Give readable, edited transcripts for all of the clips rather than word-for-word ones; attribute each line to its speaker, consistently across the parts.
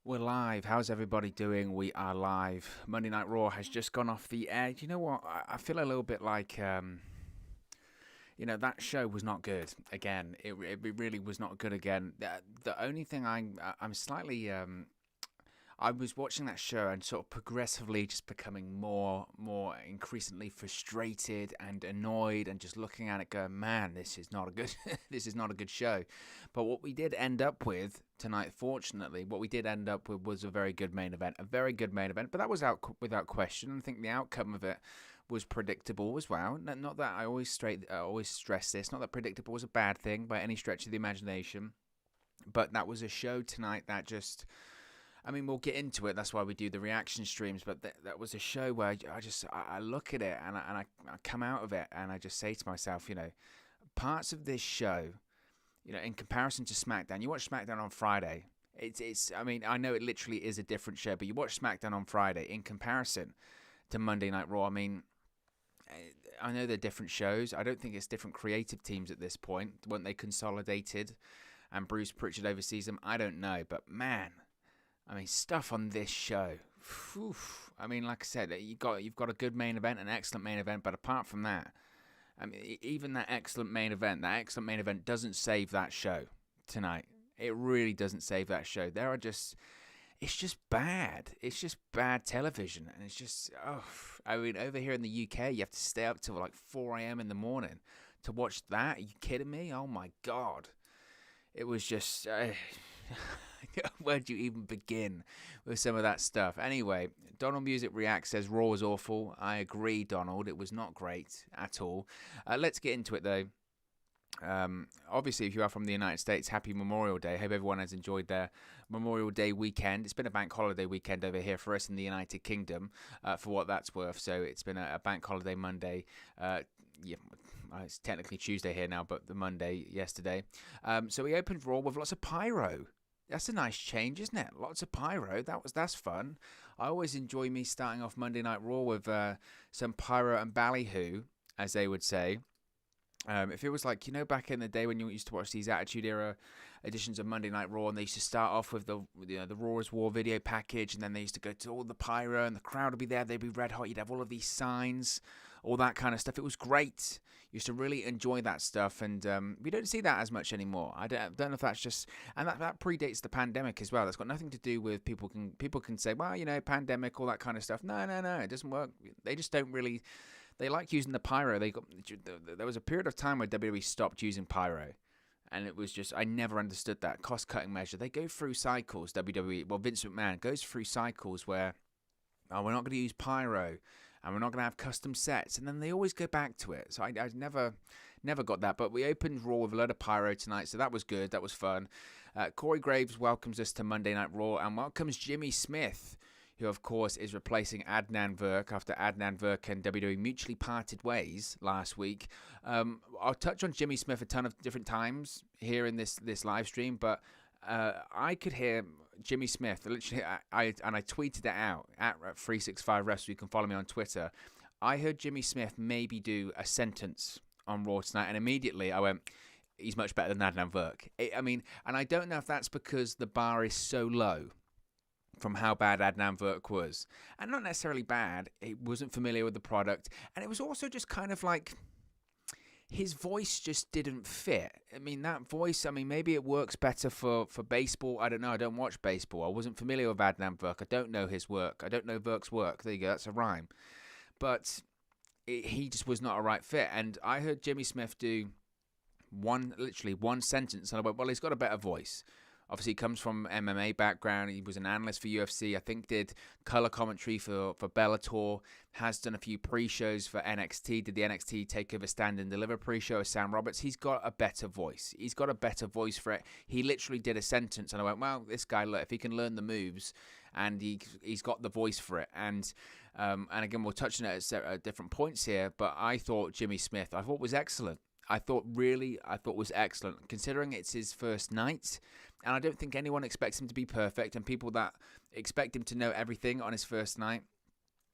Speaker 1: We're live. How's everybody doing? We are live. Monday Night Raw has just gone off the air. Do you know what? I feel a little bit like, that show was not good. Again, it really was not good again. The only thing I'm slightly, I was watching that show and sort of progressively just becoming more increasingly frustrated and annoyed and just looking at it going, man, this is not a good this is not a good show. But what we did end up with tonight, fortunately, was a very good main event. But that was out without question. I think the outcome of it was predictable as well. Not that I always stress this, not that predictable was a bad thing by any stretch of the imagination. But that was a show tonight that just, I mean, we'll get into it. That's why we do the reaction streams. But that was a show where I look at it and I come out of it and I just say to myself, parts of this show, in comparison to SmackDown, you watch SmackDown on Friday. I mean, I know it literally is a different show, but you watch SmackDown on Friday in comparison to Monday Night Raw. I mean, I know they're different shows. I don't think it's different creative teams at this point. Weren't they consolidated and Bruce Pritchard oversees them? I don't know, but man, I mean, stuff on this show. Whew. I mean, like I said, you've got a good main event, an excellent main event, but apart from that, I mean, even that excellent main event doesn't save that show tonight. It really doesn't save that show. It's just bad. It's just bad television, and it's just, I mean, over here in the UK, you have to stay up till like 4 a.m. in the morning to watch that. Are you kidding me? Oh my God. It was just, where do you even begin with some of that stuff? Anyway, Donald Music Reacts says Raw was awful. I agree, Donald. It was not great at all. Let's get into it, though. Obviously, if you are from the United States, happy Memorial Day. Hope everyone has enjoyed their Memorial Day weekend. It's been a bank holiday weekend over here for us in the United Kingdom, for what that's worth. So it's been a bank holiday Monday. It's technically Tuesday here now, but the Monday yesterday. So we opened Raw with lots of pyro. That's a nice change, isn't it? Lots of pyro. That's fun. I always enjoy me starting off Monday Night Raw with some pyro and ballyhoo, as they would say. If it was like, back in the day when you used to watch these Attitude Era editions of Monday Night Raw, and they used to start off with the Raw is War video package, and then they used to go to all the pyro, and the crowd would be there, they'd be red hot, you'd have all of these signs, all that kind of stuff. It was great. Used to really enjoy that stuff, and we don't see that as much anymore. I don't know if that's just, and that predates the pandemic as well. That's got nothing to do with people can say, well, pandemic, all that kind of stuff. No, it doesn't work. They just don't really. They like using the pyro. There was a period of time where WWE stopped using pyro, and it was just, I never understood that cost-cutting measure. They go through cycles, WWE. Well, Vince McMahon goes through cycles where, we're not going to use pyro, and we're not going to have custom sets, and then they always go back to it. So I never got that. But we opened Raw with a load of pyro tonight, so that was good. That was fun. Corey Graves welcomes us to Monday Night Raw, and welcomes Jimmy Smith, who, of course, is replacing Adnan Virk after Adnan Virk and WWE mutually parted ways last week. I'll touch on Jimmy Smith a ton of different times here in this live stream, but I could hear Jimmy Smith, literally, I tweeted it out at 365 Wrestle. You can follow me on Twitter. I heard Jimmy Smith maybe do a sentence on Raw tonight, and immediately I went, he's much better than Adnan Virk. And I don't know if that's because the bar is so low from how bad Adnan Virk was. And not necessarily bad, he wasn't familiar with the product. And it was also just kind of like, his voice just didn't fit. I mean, that voice, maybe it works better for baseball. I don't know, I don't watch baseball. I wasn't familiar with Adnan Virk. I don't know his work. I don't know Virk's work. There you go, that's a rhyme. But he just was not a right fit. And I heard Jimmy Smith do literally one sentence, and I went, well, he's got a better voice. Obviously, he comes from MMA background. He was an analyst for UFC. I think did color commentary for Bellator. Has done a few pre-shows for NXT. Did the NXT TakeOver Stand and Deliver pre-show with Sam Roberts. He's got a better voice. He's got a better voice for it. He literally did a sentence, and I went, well, this guy, look, if he can learn the moves, and he's got the voice for it. And again, we'll touch on it at different points here, but I thought Jimmy Smith, was excellent. I thought was excellent, considering it's his first night. And I don't think anyone expects him to be perfect. And people that expect him to know everything on his first night,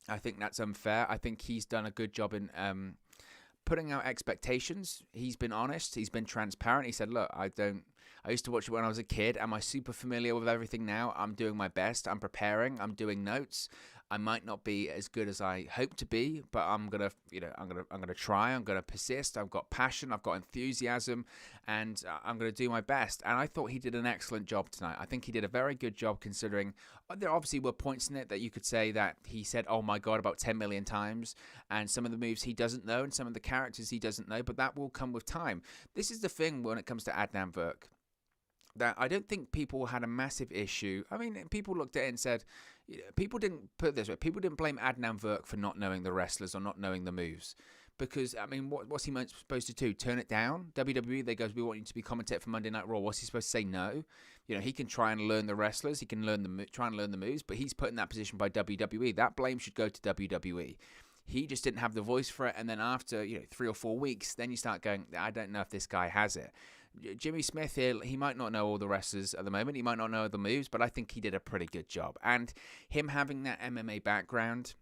Speaker 1: I think that's unfair. I think he's done a good job in putting out expectations. He's been honest. He's been transparent. He said, look, I don't I used to watch it when I was a kid. Am I super familiar with everything now? I'm doing my best. I'm preparing. I'm doing notes. I might not be as good as I hope to be, but I'm gonna try. I'm gonna persist. I've got passion. I've got enthusiasm, and I'm gonna do my best. And I thought he did an excellent job tonight. I think he did a very good job considering there obviously were points in it that you could say that he said, "Oh my God," about 10 million times, and some of the moves he doesn't know, and some of the characters he doesn't know. But that will come with time. This is the thing when it comes to Adnan Virk, that I don't think people had a massive issue. I mean, people looked at it and said, people didn't put it this way. People didn't blame Adnan Virk for not knowing the wrestlers or not knowing the moves. Because, I mean, what's he supposed to do? Turn it down? WWE, they goes, we want you to be commentator for Monday Night Raw. What's he supposed to say? No. You know, he can try and learn the wrestlers. He can try and learn the moves. But he's put in that position by WWE. That blame should go to WWE. He just didn't have the voice for it. And then after, 3 or 4 weeks, then you start going, I don't know if this guy has it. Jimmy Smith here, he might not know all the wrestlers at the moment. He might not know the moves, but I think he did a pretty good job. And him having that MMA background,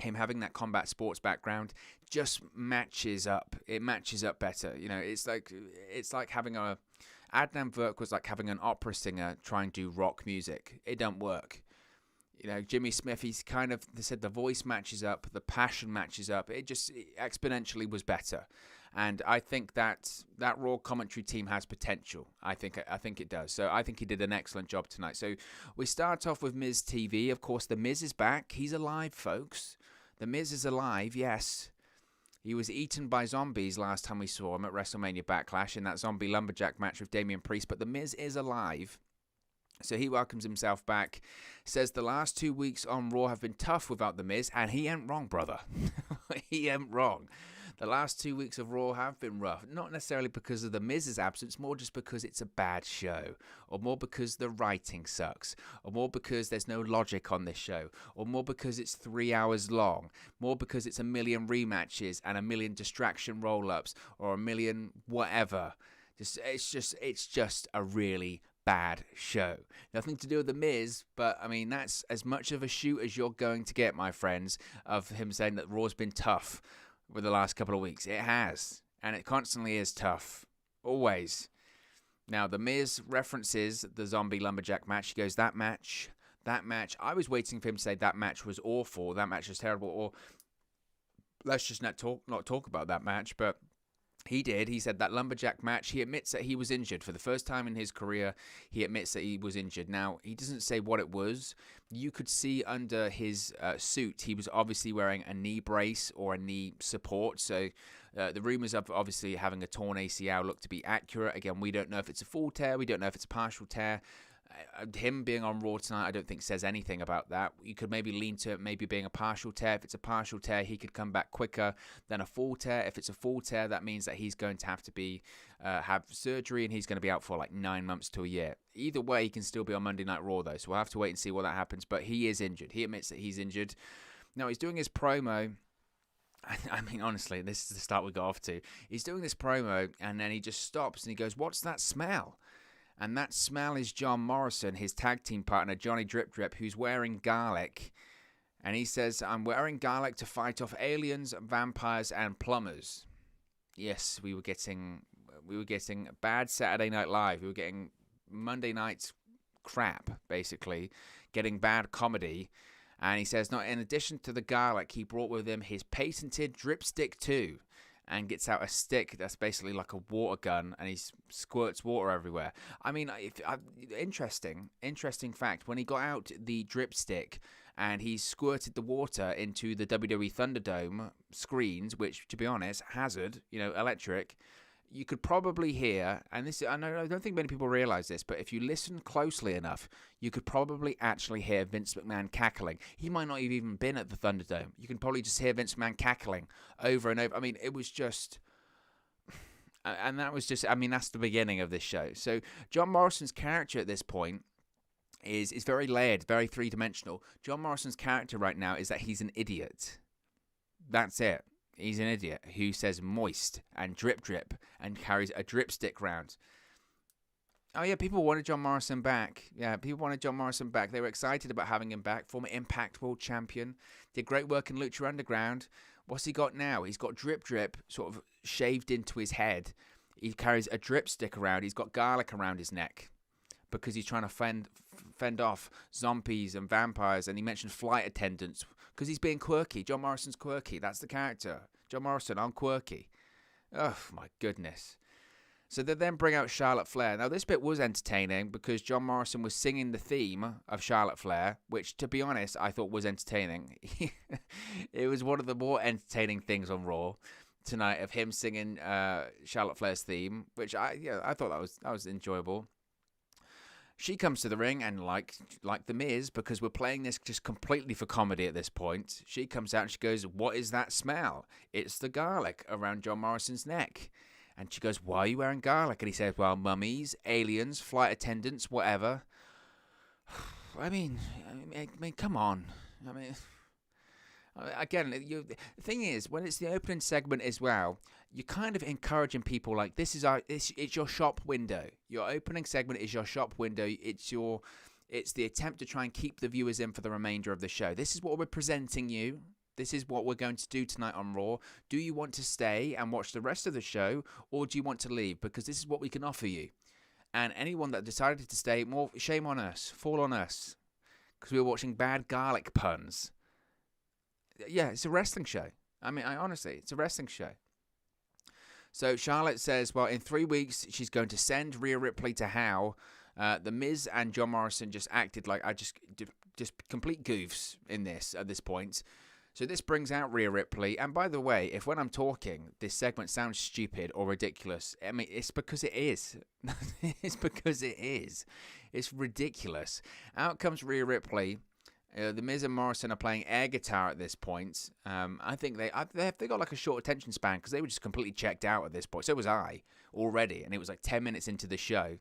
Speaker 1: him having that combat sports background, just matches up. It matches up better. You know, it's like having Adnan Virk was like having an opera singer try and do rock music. It don't work. You know, Jimmy Smith, he's kind of, they said the voice matches up, the passion matches up. It just exponentially was better. And I think that Raw commentary team has potential. I think it does. So I think he did an excellent job tonight. So we start off with Miz TV. Of course, The Miz is back. He's alive, folks. The Miz is alive, yes. He was eaten by zombies last time we saw him at WrestleMania Backlash in that zombie lumberjack match with Damian Priest. But The Miz is alive. So he welcomes himself back, says the last 2 weeks on Raw have been tough without The Miz, and he ain't wrong, brother. He ain't wrong. The last 2 weeks of Raw have been rough, not necessarily because of The Miz's absence, more just because it's a bad show, or more because the writing sucks, or more because there's no logic on this show, or more because it's 3 hours long, more because it's a million rematches and a million distraction roll-ups, or a million whatever. It's just a really bad show. Nothing to do with The Miz, but I mean, that's as much of a shoot as you're going to get, my friends, of him saying that Raw's been tough with the last couple of weeks. It has, and it constantly is tough, always. Now, The Miz references the zombie lumberjack match. He goes, that match, I was waiting for him to say that match was awful, that match was terrible, or let's just not talk about that match, but he did. He said that lumberjack match, he admits that he was injured. For the first time in his career, he admits that he was injured. Now, he doesn't say what it was. You could see under his suit, he was obviously wearing a knee brace or a knee support. So the rumors of obviously having a torn ACL look to be accurate. Again, we don't know if it's a full tear. We don't know if it's a partial tear. Him being on Raw tonight, I don't think says anything about that. You could maybe lean to it maybe being a partial tear. If it's a partial tear, he could come back quicker than a full tear. If it's a full tear, that means that he's going to have to be have surgery and he's going to be out for like 9 months to a year. Either way, he can still be on Monday Night Raw though, so we'll have to wait and see what that happens. But he is injured. He admits that he's injured. Now, he's doing his promo. I mean, honestly, this is the start we got off to. He's doing this promo and then he just stops and he goes, "What's that smell?" And that smell is John Morrison, his tag team partner, Johnny Drip Drip, who's wearing garlic. And he says, "I'm wearing garlic to fight off aliens, vampires, and plumbers." Yes, we were getting bad Saturday Night Live. We were getting Monday night's crap, basically. Getting bad comedy. And he says, in addition to the garlic, he brought with him his patented drip stick too. And gets out a stick that's basically like a water gun, and he squirts water everywhere. I mean, interesting fact. When he got out the drip stick and he squirted the water into the WWE ThunderDome screens, which, to be honest, hazard, electric, you could probably hear, and this, I don't think many people realize this, but if you listen closely enough, you could probably actually hear Vince McMahon cackling. He might not have even been at the Thunderdome. You can probably just hear Vince McMahon cackling over and over. I mean, it was just, and that was just, I mean, that's the beginning of this show. So John Morrison's character at this point is very layered, very three-dimensional. John Morrison's character right now is that he's an idiot. That's it. He's an idiot who says moist and drip drip and carries a drip stick round. Oh yeah, people wanted John Morrison back. Yeah, people wanted John Morrison back. They were excited about having him back. Former Impact World Champion. Did great work in Lucha Underground. What's he got now? He's got drip drip sort of shaved into his head. He carries a dripstick around. He's got garlic around his neck because he's trying to fend off zombies and vampires. And he mentioned flight attendants because he's being quirky. John Morrison's quirky. That's the character. John Morrison, I'm quirky. Oh, my goodness. So they then bring out Charlotte Flair. Now, this bit was entertaining because John Morrison was singing the theme of Charlotte Flair, which, to be honest, I thought was entertaining. It was one of the more entertaining things on Raw tonight, of him singing Charlotte Flair's theme, which I thought that was enjoyable. She comes to the ring, and like the Miz, because we're playing this just completely for comedy at this point, she comes out and she goes, "What is that smell?" It's the garlic around John Morrison's neck. And she goes, "Why are you wearing garlic?" And he says, "Well, mummies, aliens, flight attendants, whatever." I mean, come on. I mean, again, the thing is, when it's the opening segment as well, you're kind of encouraging people like, it's your shop window. Your opening segment is your shop window. It's the attempt to try and keep the viewers in for the remainder of the show. This is what we're presenting you. This is what we're going to do tonight on Raw. Do you want to stay and watch the rest of the show, or do you want to leave? Because this is what we can offer you. And anyone that decided to stay, more shame on us, fall on us, because we were watching bad garlic puns. Yeah, it's a wrestling show. I mean, honestly, it's a wrestling show. So Charlotte says, well, in 3 weeks, she's going to send Rhea Ripley to How. The Miz and John Morrison just acted like just complete goofs in this at this point. So this brings out Rhea Ripley. And by the way, if when I'm talking, this segment sounds stupid or ridiculous, I mean, it's because it is. It's because it is. It's ridiculous. Out comes Rhea Ripley. The Miz and Morrison are playing air guitar at this point. I think they got like a short attention span because they were just completely checked out at this point. So was I already. And it was like 10 minutes into the show.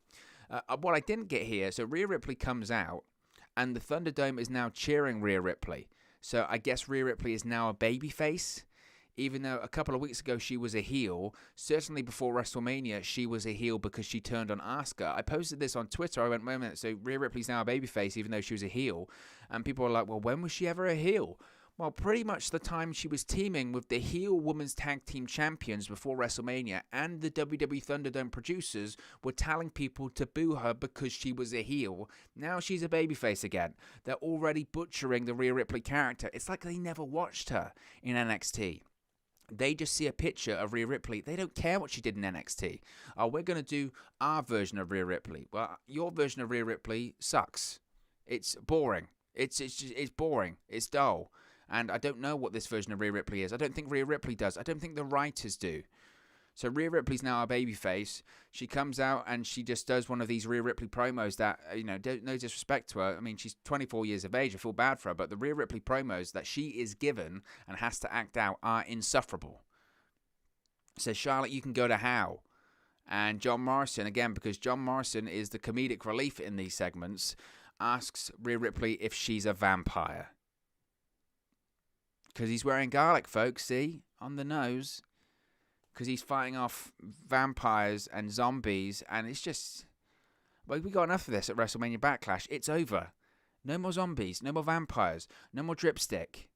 Speaker 1: What I didn't get here, so Rhea Ripley comes out and the Thunderdome is now cheering Rhea Ripley. So I guess Rhea Ripley is now a babyface, even though a couple of weeks ago she was a heel. Certainly before WrestleMania, she was a heel because she turned on Asuka. I posted this on Twitter. I went, wait a minute, so Rhea Ripley's now a babyface even though she was a heel. And people were like, well, when was she ever a heel? Well, pretty much the time she was teaming with the heel women's tag team champions before WrestleMania, and the WWE ThunderDome producers were telling people to boo her because she was a heel. Now she's a babyface again. They're already butchering the Rhea Ripley character. It's like they never watched her in NXT. They just see a picture of Rhea Ripley. They don't care what she did in NXT. Oh, we're going to do our version of Rhea Ripley. Well, your version of Rhea Ripley sucks. It's boring. It's boring. It's dull. And I don't know what this version of Rhea Ripley is. I don't think Rhea Ripley does. I don't think the writers do. So Rhea Ripley's now a babyface. She comes out and she just does one of these Rhea Ripley promos that, no disrespect to her. I mean, she's 24 years of age. I feel bad for her. But the Rhea Ripley promos that she is given and has to act out are insufferable. Says, Charlotte, you can go to How. And John Morrison, again, because John Morrison is the comedic relief in these segments, asks Rhea Ripley if she's a vampire. Because he's wearing garlic, folks, see? On the nose. Because he's fighting off vampires and zombies. And it's just... Well, we got enough of this at WrestleMania Backlash. It's over. No more zombies. No more vampires. No more dripstick.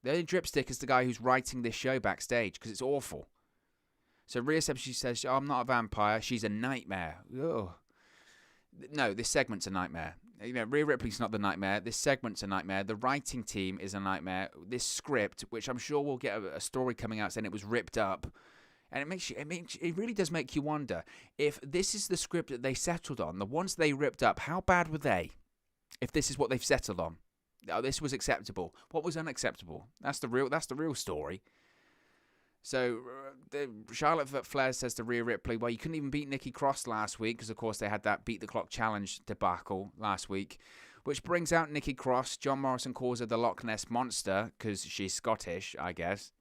Speaker 1: The only dripstick is the guy who's writing this show backstage. Because it's awful. So Rhea says, oh, I'm not a vampire. She's a nightmare. Ugh. No, this segment's a nightmare. Rhea Ripley's not the nightmare. This segment's a nightmare. The writing team is a nightmare. This script, which I'm sure we'll get a story coming out saying it was ripped up, and it really does make you wonder if this is the script that they settled on. The ones they ripped up, how bad were they? If this is what they've settled on, oh, this was acceptable. What was unacceptable? That's the real story. So Charlotte Flair says to Rhea Ripley, well, you couldn't even beat Nikki Cross last week because, of course, they had that Beat the Clock Challenge debacle last week, which brings out Nikki Cross. John Morrison calls her the Loch Ness Monster because she's Scottish, I guess.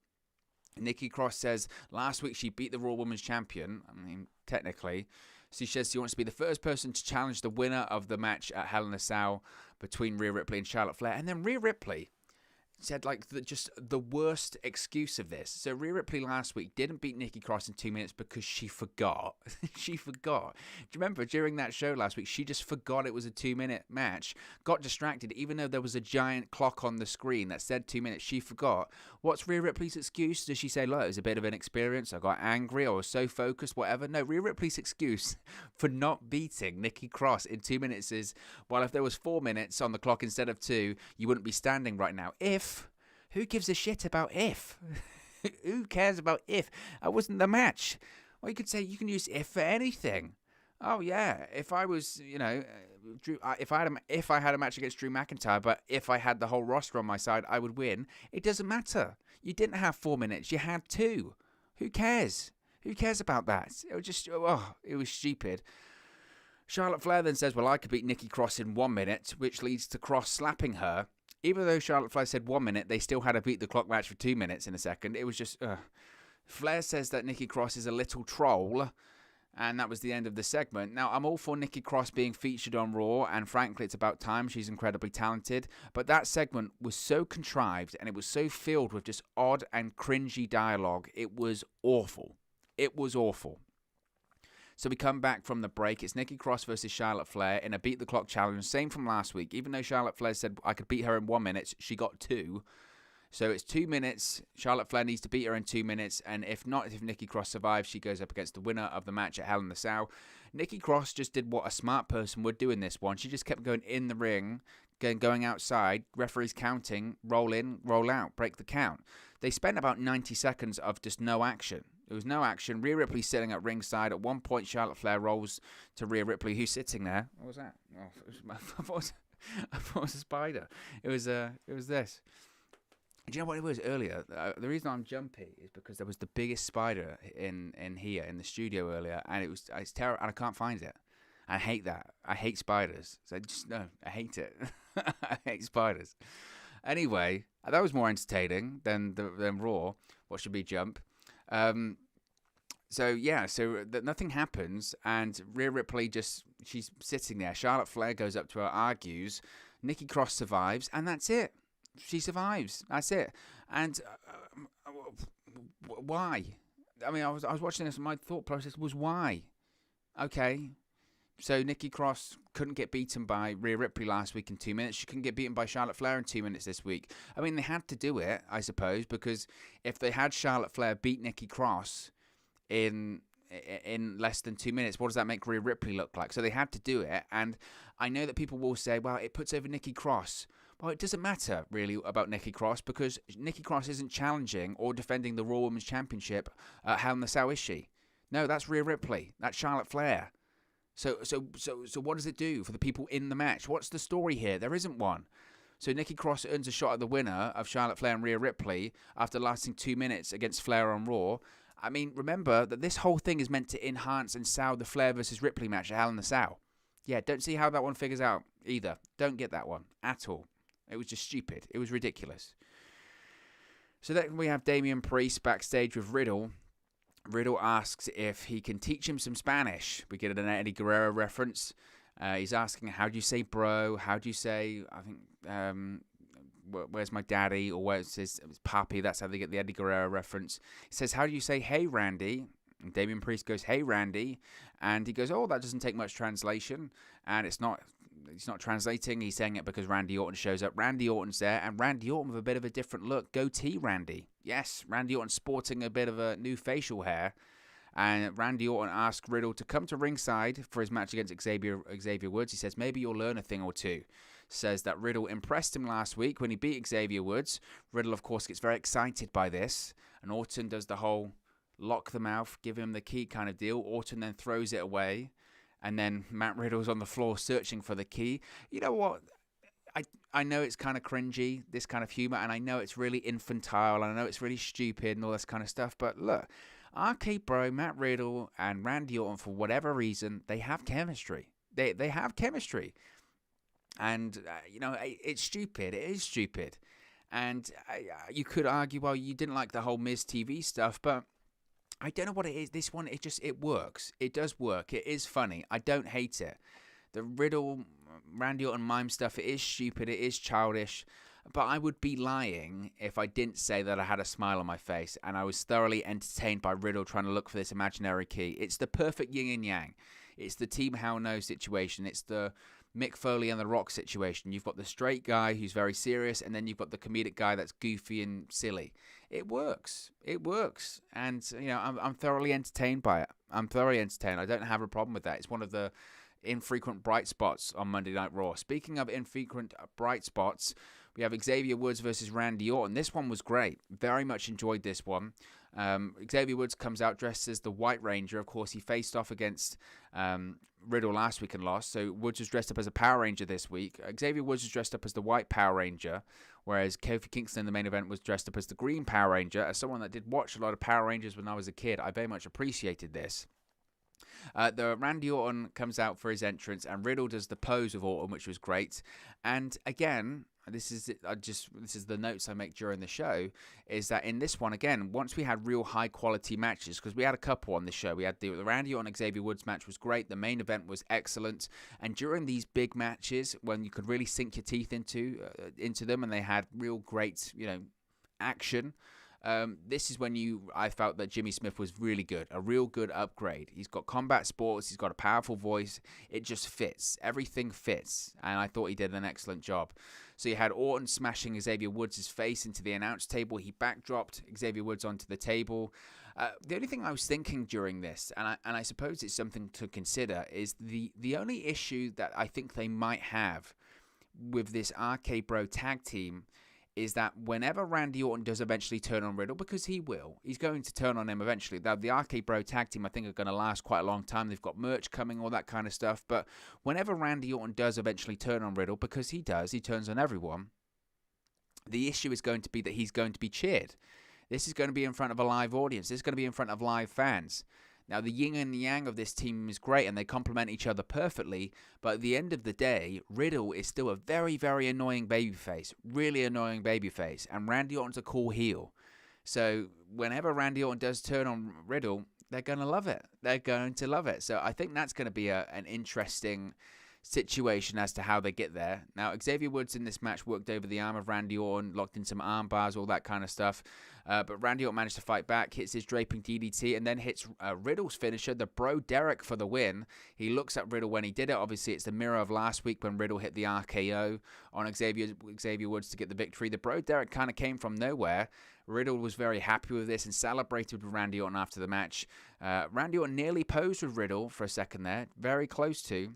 Speaker 1: Nikki Cross says last week she beat the Raw Women's Champion. I mean, technically. She says she wants to be the first person to challenge the winner of the match at Hell in a Cell between Rhea Ripley and Charlotte Flair. And then Rhea Ripley said like just the worst excuse of this. So Rhea Ripley last week didn't beat Nikki Cross in 2 minutes because she forgot. She forgot. Do you remember during that show last week, she just forgot it was a 2-minute match, got distracted, even though there was a giant clock on the screen that said 2 minutes, she forgot. What's Rhea Ripley's excuse? Does she say, look, it was a bit of an experience, I got angry, I was so focused, whatever? No, Rhea Ripley's excuse for not beating Nikki Cross in 2 minutes is, well, if there was 4 minutes on the clock instead of 2, you wouldn't be standing right now. Who gives a shit about if? Who cares about if? That wasn't the match. Well, you could say you can use if for anything. Oh yeah, if I was, if I had a match against Drew McIntyre, but if I had the whole roster on my side, I would win. It doesn't matter. You didn't have 4 minutes. You had 2. Who cares? Who cares about that? It was just, it was stupid. Charlotte Flair then says, well, I could beat Nikki Cross in 1 minute, which leads to Cross slapping her. Even though Charlotte Flair said 1 minute, they still had a beat the clock match for 2 minutes in a second. It was just, Flair says that Nikki Cross is a little troll, and that was the end of the segment. Now, I'm all for Nikki Cross being featured on Raw, and frankly, it's about time. She's incredibly talented. But that segment was so contrived, and it was so filled with just odd and cringy dialogue. It was awful. It was awful. So we come back from the break. It's Nikki Cross versus Charlotte Flair in a beat the clock challenge. Same from last week. Even though Charlotte Flair said I could beat her in 1 minute, she got 2. So it's 2 minutes. Charlotte Flair needs to beat her in 2 minutes. And if not, if Nikki Cross survives, she goes up against the winner of the match at Hell in the Cell. Nikki Cross just did what a smart person would do in this one. She just kept going in the ring, going outside, referees counting, roll in, roll out, break the count. They spent about 90 seconds of just no action. There was no action. Rhea Ripley sitting at ringside. At one point, Charlotte Flair rolls to Rhea Ripley, who's sitting there. What was that? Oh, I thought it was a spider. It was this. Do you know what it was earlier? The reason I'm jumpy is because there was the biggest spider in here in the studio earlier, and it's terrible, and I can't find it. I hate that. I hate spiders. So I hate it. I hate spiders. Anyway, that was more entertaining than Raw. What should be jump? So nothing happens, and Rhea Ripley she's sitting there. Charlotte Flair goes up to her, argues. Nikki Cross survives, and that's it. She survives. That's it. And why? I mean, I was watching this, and my thought process was why? Okay. So Nikki Cross couldn't get beaten by Rhea Ripley last week in 2 minutes. She couldn't get beaten by Charlotte Flair in 2 minutes this week. I mean, they had to do it, I suppose, because if they had Charlotte Flair beat Nikki Cross in less than 2 minutes, what does that make Rhea Ripley look like? So they had to do it, and I know that people will say, well, it puts over Nikki Cross. Well, it doesn't matter, really, about Nikki Cross, because Nikki Cross isn't challenging or defending the Raw Women's Championship at Hell in the Cell, is she? No, that's Rhea Ripley. That's Charlotte Flair. So what does it do for the people in the match? What's the story here? There isn't one. So Nikki Cross earns a shot at the winner of Charlotte Flair and Rhea Ripley after lasting 2 minutes against Flair on Raw. I mean, remember that this whole thing is meant to enhance and sell the Flair versus Ripley match at Hell in the Cell. Yeah, don't see how that one figures out either. Don't get that one at all. It was just stupid. It was ridiculous. So then we have Damian Priest backstage with Riddle. Riddle asks if he can teach him some Spanish. We get an Eddie Guerrero reference. He's asking, how do you say bro? How do you say, I think, where's my daddy? Or where's his papi? That's how they get the Eddie Guerrero reference. He says, how do you say hey, Randy? And Damian Priest goes, hey, Randy. And he goes, oh, that doesn't take much translation. And he's not translating. He's saying it because Randy Orton shows up. Randy Orton's there, and Randy Orton with a bit of a different look. Goatee Randy. Yes, Randy Orton sporting a bit of a new facial hair. And Randy Orton asks Riddle to come to ringside for his match against Xavier Woods. He says, maybe you'll learn a thing or two. Says that Riddle impressed him last week when he beat Xavier Woods. Riddle, of course, gets very excited by this. And Orton does the whole lock the mouth, give him the key kind of deal. Orton then throws it away. And then Matt Riddle's on the floor searching for the key. You know what? I know it's kind of cringy, this kind of humor, and I know it's really infantile, and I know it's really stupid and all this kind of stuff. But look, RK Bro, Matt Riddle, and Randy Orton, for whatever reason, they have chemistry. They have chemistry. And, it's stupid. It is stupid. And you could argue, well, you didn't like the whole Miz TV stuff, but I don't know what it is. This one, it works. It does work. It is funny. I don't hate it. The Riddle, Randy Orton mime stuff, it is stupid. It is childish. but I would be lying if I didn't say that I had a smile on my face and I was thoroughly entertained by Riddle trying to look for this imaginary key. It's the perfect yin and yang. It's the Team Hell No situation. It's the Mick Foley and The Rock situation. You've got the straight guy who's very serious, and then you've got the comedic guy that's goofy and silly. It works. It works. And, I'm thoroughly entertained by it. I'm thoroughly entertained. I don't have a problem with that. It's one of the infrequent bright spots on Monday Night Raw. Speaking of infrequent bright spots, we have Xavier Woods versus Randy Orton. This one was great. Very much enjoyed this one. Xavier Woods comes out dressed as the White Ranger. Of course, he faced off against Riddle last week and lost. So Woods was dressed up as a Power Ranger this week. Xavier Woods was dressed up as the White Power Ranger, whereas Kofi Kingston in the main event was dressed up as the Green Power Ranger. As someone that did watch a lot of Power Rangers when I was a kid, I very much appreciated this. The Randy Orton comes out for his entrance, and Riddle does the pose of Orton, which was great. And again, this is the notes I make during the show, is that in this one, again, once we had real high quality matches, because we had a couple on the show. We had the Randy Orton Xavier Woods match was great. The main event was excellent. And during these big matches, when you could really sink your teeth into them, and they had real great, action. This is when I felt that Jimmy Smith was really good, a real good upgrade. He's got combat sports, he's got a powerful voice, it just fits. Everything fits, and I thought he did an excellent job. So you had Orton smashing Xavier Woods' face into the announce table. He backdropped Xavier Woods onto the table. The only thing I was thinking during this, and I suppose it's something to consider, is the only issue that I think they might have with this RK Bro tag team is that whenever Randy Orton does eventually turn on Riddle, because he will, he's going to turn on him eventually. The RK Bro tag team, I think, are going to last quite a long time. They've got merch coming, all that kind of stuff. But whenever Randy Orton does eventually turn on Riddle, because he turns on everyone, the issue is going to be that he's going to be cheered. This is going to be in front of a live audience. This is going to be in front of live fans. Now, the yin and yang of this team is great, and they complement each other perfectly, but at the end of the day, Riddle is still a very, very annoying babyface, really annoying babyface, and Randy Orton's a cool heel. So whenever Randy Orton does turn on Riddle, they're going to love it. They're going to love it. So I think that's going to be an interesting situation as to how they get there. Now, Xavier Woods in this match worked over the arm of Randy Orton, locked in some arm bars, all that kind of stuff. But Randy Orton managed to fight back, hits his draping DDT, and then hits Riddle's finisher, the Bro Derek, for the win. He looks at Riddle when he did it. Obviously, it's the mirror of last week when Riddle hit the RKO on Xavier Woods to get the victory. The Bro Derek kind of came from nowhere. Riddle was very happy with this and celebrated with Randy Orton after the match. Randy Orton nearly posed with Riddle for a second there, very close to.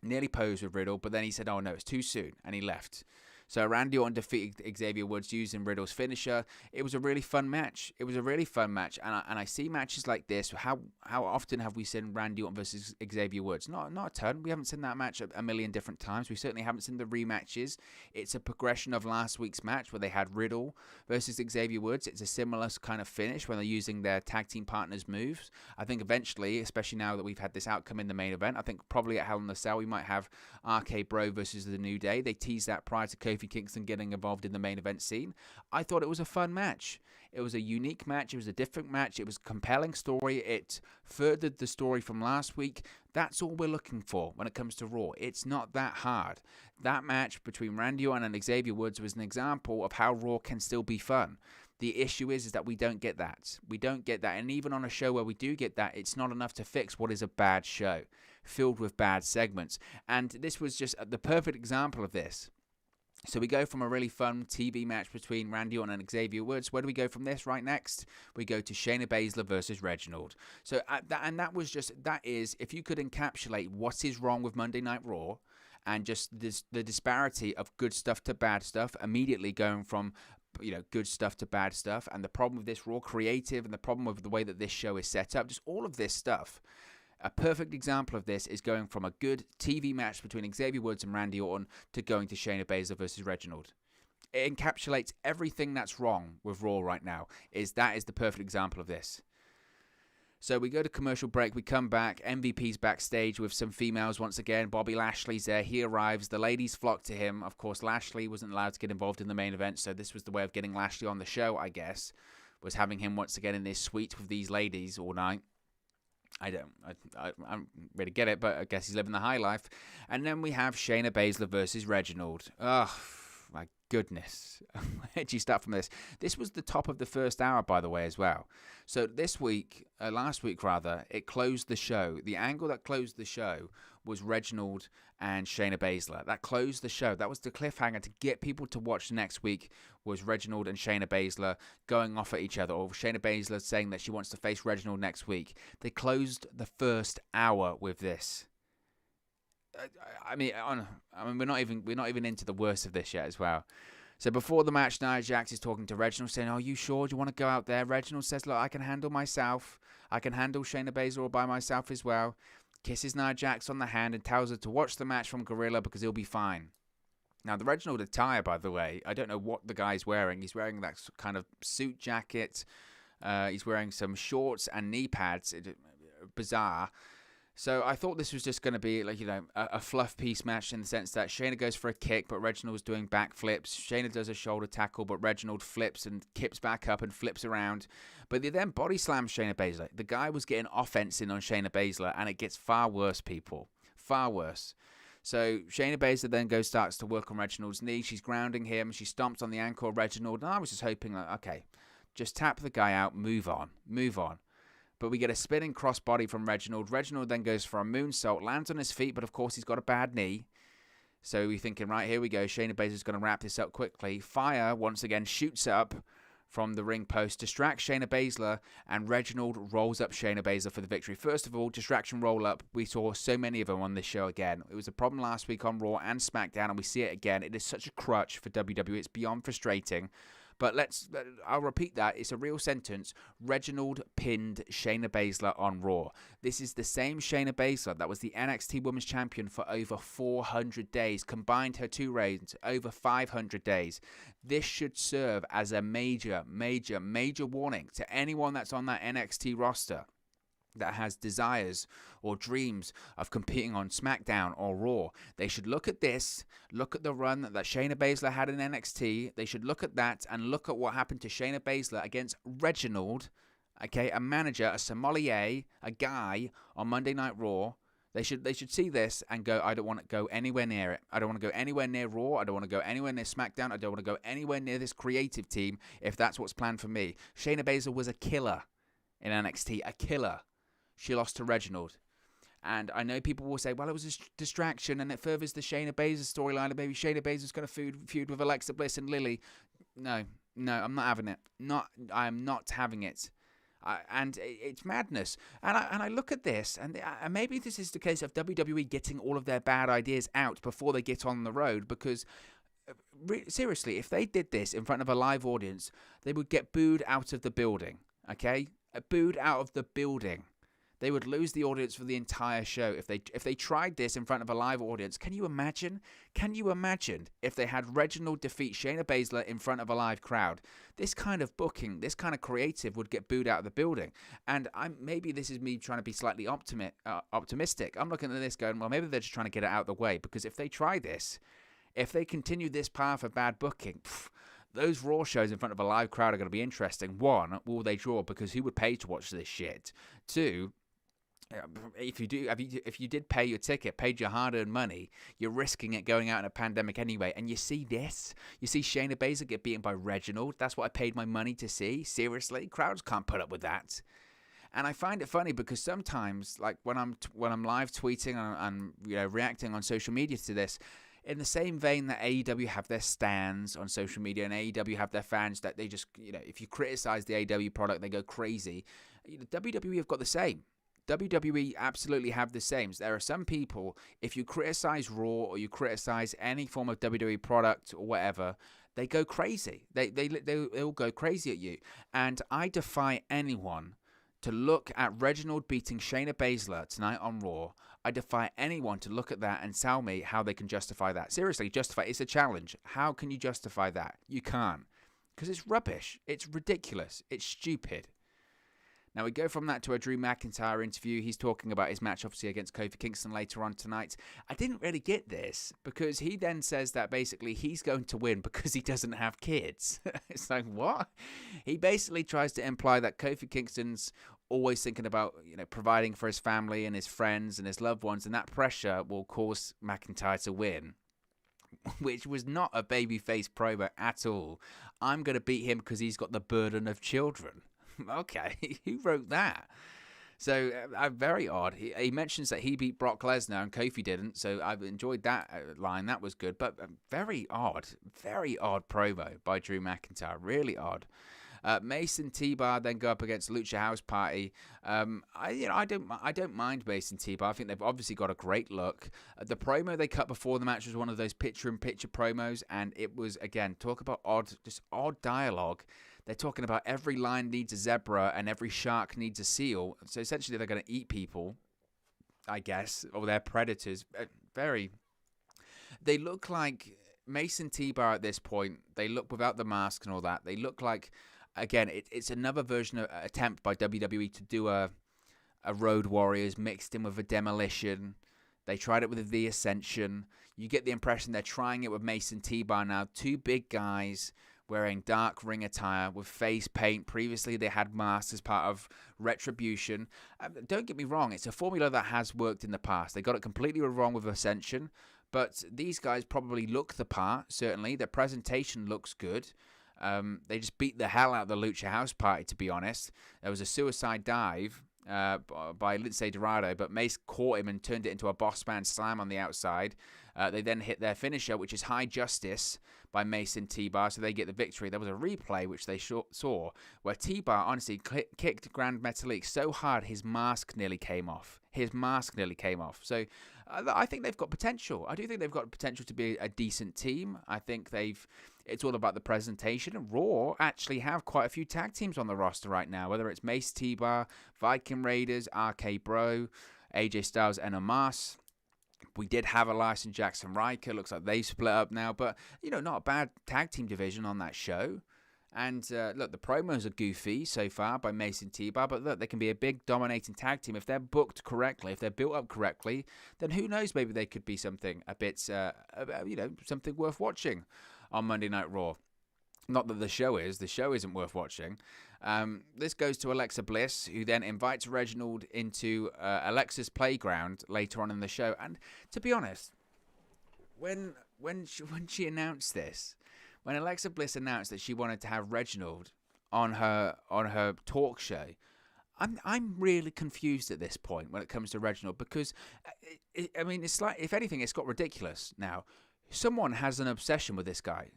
Speaker 1: Nearly posed with Riddle, but then he said, oh no, it's too soon, and he left. So Randy Orton defeated Xavier Woods using Riddle's finisher. It was a really fun match. And I see matches like this. How often have we seen Randy Orton versus Xavier Woods? Not a ton. We haven't seen that match a million different times. We certainly haven't seen the rematches. It's a progression of last week's match where they had Riddle versus Xavier Woods. It's a similar kind of finish when they're using their tag team partners' moves. I think eventually, especially now that we've had this outcome in the main event, I think probably at Hell in a Cell we might have RK Bro versus The New Day. They teased that prior to Kofi Kingston getting involved in the main event scene. I thought it was a fun match. It was a unique match. It was a different match. It was a compelling story. It furthered the story from last week. That's all we're looking for when it comes to Raw. It's not that hard. That match between Randy Orton and Xavier Woods was an example of how Raw can still be fun. The issue is that we don't get that. We don't get that. And even on a show where we do get that, it's not enough to fix what is a bad show, filled with bad segments. And this was just the perfect example of this. So we go from a really fun TV match between Randy Orton and Xavier Woods. Where do we go from this right next? We go to Shayna Baszler versus Reginald. So that is, if you could encapsulate what is wrong with Monday Night Raw and just the disparity of good stuff to bad stuff, immediately going from good stuff to bad stuff, and the problem with this Raw creative and the problem with the way that this show is set up, just all of this stuff. A perfect example of this is going from a good TV match between Xavier Woods and Randy Orton to going to Shayna Baszler versus Reginald. It encapsulates everything that's wrong with Raw right now. That is the perfect example of this. So we go to commercial break. We come back. MVP's backstage with some females once again. Bobby Lashley's there. He arrives. The ladies flock to him. Of course, Lashley wasn't allowed to get involved in the main event, so this was the way of getting Lashley on the show, I guess, was having him once again in this suite with these ladies all night. I don't really get it, but I guess he's living the high life. And then we have Shayna Baszler versus Reginald. Ugh, my goodness. Where do you start from this? This was the top of the first hour, by the way, as well. So last week, it closed the show. The angle that closed the show was Reginald and Shayna Baszler. That closed the show. That was the cliffhanger to get people to watch next week, was Reginald and Shayna Baszler going off at each other, or Shayna Baszler saying that she wants to face Reginald next week. They closed the first hour with this. I mean, we're not even into the worst of this yet as well. So before the match, Nia Jax is talking to Reginald, saying, "Are you sure? Do you want to go out there?" Reginald says, "Look, I can handle myself. I can handle Shayna Baszler all by myself as well." Kisses Nia Jax on the hand and tells her to watch the match from Gorilla because he'll be fine. Now, the Reginald attire, by the way, I don't know what the guy's wearing. He's wearing that kind of suit jacket. He's wearing some shorts and knee pads. Bizarre. So I thought this was just going to be like, a fluff piece match in the sense that Shayna goes for a kick, but Reginald's doing backflips. Shayna does a shoulder tackle, but Reginald flips and kips back up and flips around. But they then body slam Shayna Baszler. The guy was getting offense in on Shayna Baszler, and it gets far worse, people. Far worse. So Shayna Baszler then starts to work on Reginald's knee. She's grounding him. She stomps on the ankle of Reginald. And I was just hoping, okay, just tap the guy out, move on. But we get a spinning crossbody from Reginald. Reginald then goes for a moonsault, lands on his feet, but of course he's got a bad knee. So we're thinking, right, here we go. Shayna Baszler's going to wrap this up quickly. Fire, once again, shoots up from the ring post, distracts Shayna Baszler, and Reginald rolls up Shayna Baszler for the victory. First of all, distraction roll-up. We saw so many of them on this show again. It was a problem last week on Raw and SmackDown, and we see it again. It is such a crutch for WWE. It's beyond frustrating. But I'll repeat that. It's a real sentence. Reginald pinned Shayna Baszler on Raw. This is the same Shayna Baszler that was the NXT Women's Champion for over 400 days. Combined her two reigns, over 500 days. This should serve as a major, major, major warning to anyone that's on that NXT roster that has desires or dreams of competing on SmackDown or Raw. They should look at this, look at the run that Shayna Baszler had in NXT. They should look at that and look at what happened to Shayna Baszler against Reginald, okay, a manager, a sommelier, a guy on Monday Night Raw. They should see this and go, I don't want to go anywhere near it. I don't want to go anywhere near Raw. I don't want to go anywhere near SmackDown. I don't want to go anywhere near this creative team if that's what's planned for me. Shayna Baszler was a killer in NXT, a killer. She lost to Reginald. And I know people will say, well, it was a distraction and it furthers the Shayna Baszler storyline and maybe Shayna Baszler's going to feud with Alexa Bliss and Lily. No, I'm not having it. I am not having it. And it's madness. And I look at this, and maybe this is the case of WWE getting all of their bad ideas out before they get on the road, because seriously, if they did this in front of a live audience, they would get booed out of the building, okay? Booed out of the building. They would lose the audience for the entire show if they tried this in front of a live audience. Can you imagine? Can you imagine if they had Reginald defeat Shayna Baszler in front of a live crowd? This kind of booking, this kind of creative would get booed out of the building. And maybe this is me trying to be slightly optimistic. I'm looking at this going, well, maybe they're just trying to get it out of the way, because if they try this, if they continue this path of bad booking, those Raw shows in front of a live crowd are going to be interesting. One, will they draw? Because who would pay to watch this shit? Two, if you did pay your ticket, paid your hard-earned money, you're risking it going out in a pandemic anyway. And you see this? You see Shayna Baszler get beaten by Reginald? That's what I paid my money to see? Seriously? Crowds can't put up with that. And I find it funny because sometimes, like when I'm live tweeting and reacting on social media to this, in the same vein that AEW have their stands on social media and AEW have their fans that they just, if you criticize the AEW product, they go crazy. WWE have got the same. WWE absolutely have the same. There are some people, if you criticize Raw or you criticize any form of WWE product or whatever, they go crazy. They'll go crazy at you. And I defy anyone to look at Reginald beating Shayna Baszler tonight on Raw. I defy anyone to look at that and tell me how they can justify that. Seriously, justify. It's a challenge. How can you justify that? You can't. Because it's rubbish. It's ridiculous. It's stupid. Now, we go from that to a Drew McIntyre interview. He's talking about his match, obviously, against Kofi Kingston later on tonight. I didn't really get this, because he then says that basically he's going to win because he doesn't have kids. It's like, what? He basically tries to imply that Kofi Kingston's always thinking about, providing for his family and his friends and his loved ones, and that pressure will cause McIntyre to win. which was not a babyface promo at all. I'm going to beat him because he's got the burden of children. Okay, who wrote that? So, very odd. He mentions that he beat Brock Lesnar and Kofi didn't, so I've enjoyed that line. That was good, but very odd promo by Drew McIntyre. Really odd. Mace and T-Bar then go up against Lucha House Party. I don't mind Mace and T-Bar. I think they've obviously got a great look. The promo they cut before the match was one of those picture-in-picture promos, and it was, again, talk about odd dialogue. They're talking about every lion needs a zebra and every shark needs a seal. So essentially they're going to eat people, I guess, or they're predators. They look like Mace and T-Bar at this point. They look without the mask and all that. They look like, again, it's another version of attempt by WWE to do a Road Warriors mixed in with a Demolition. They tried it with the Ascension. You get the impression they're trying it with Mace and T-Bar now. Two big guys wearing dark ring attire with face paint. Previously, they had masks as part of Retribution. Don't get me wrong, it's a formula that has worked in the past. They got it completely wrong with Ascension, but these guys probably look the part, certainly. Their presentation looks good. They just beat the hell out of the Lucha House Party, to be honest. There was a suicide dive by Lince Dorado, but Mace caught him and turned it into a boss man slam on the outside. They then hit their finisher, which is High Justice by Mace and T-Bar, so they get the victory. There was a replay, which they saw, where T-Bar honestly kicked Grand Metalik so hard his mask nearly came off. So I think they've got potential. I do think they've got potential to be a decent team. I think it's all about the presentation. Raw actually have quite a few tag teams on the roster right now, whether it's Mace, T-Bar, Viking Raiders, RK Bro, AJ Styles, and Omos. We did have Elias and Jackson Riker. Looks like they've split up now. But, not a bad tag team division on that show. And, look, the promos are goofy so far by Mace and T-Bar. But, look, they can be a big dominating tag team. If they're booked correctly, if they're built up correctly, then who knows, maybe they could be something a bit, something worth watching on Monday Night Raw. Not that the show isn't worth watching. This goes to Alexa Bliss, who then invites Reginald into Alexa's playground later on in the show. And to be honest, when she announced this, when Alexa Bliss announced that she wanted to have Reginald on her talk show, I'm really confused at this point when it comes to Reginald, because it's like, if anything, it's got ridiculous now. Someone has an obsession with this guy.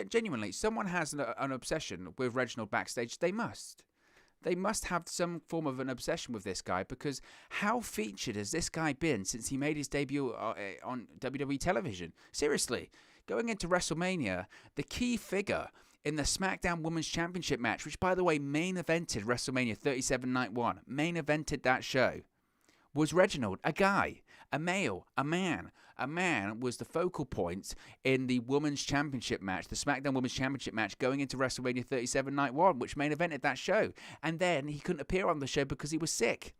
Speaker 1: Genuinely, someone has an obsession with Reginald backstage. They must have some form of an obsession with this guy, because how featured has this guy been since he made his debut on WWE television? Seriously, going into WrestleMania, the key figure in the SmackDown Women's Championship match, which, by the way, main evented WrestleMania 37 Night 1, main evented that show, was Reginald, a guy, a male, a man. A man was the focal point in the Women's Championship match, the SmackDown Women's Championship match going into WrestleMania 37 Night 1, which main evented that show. And then he couldn't appear on the show because he was sick.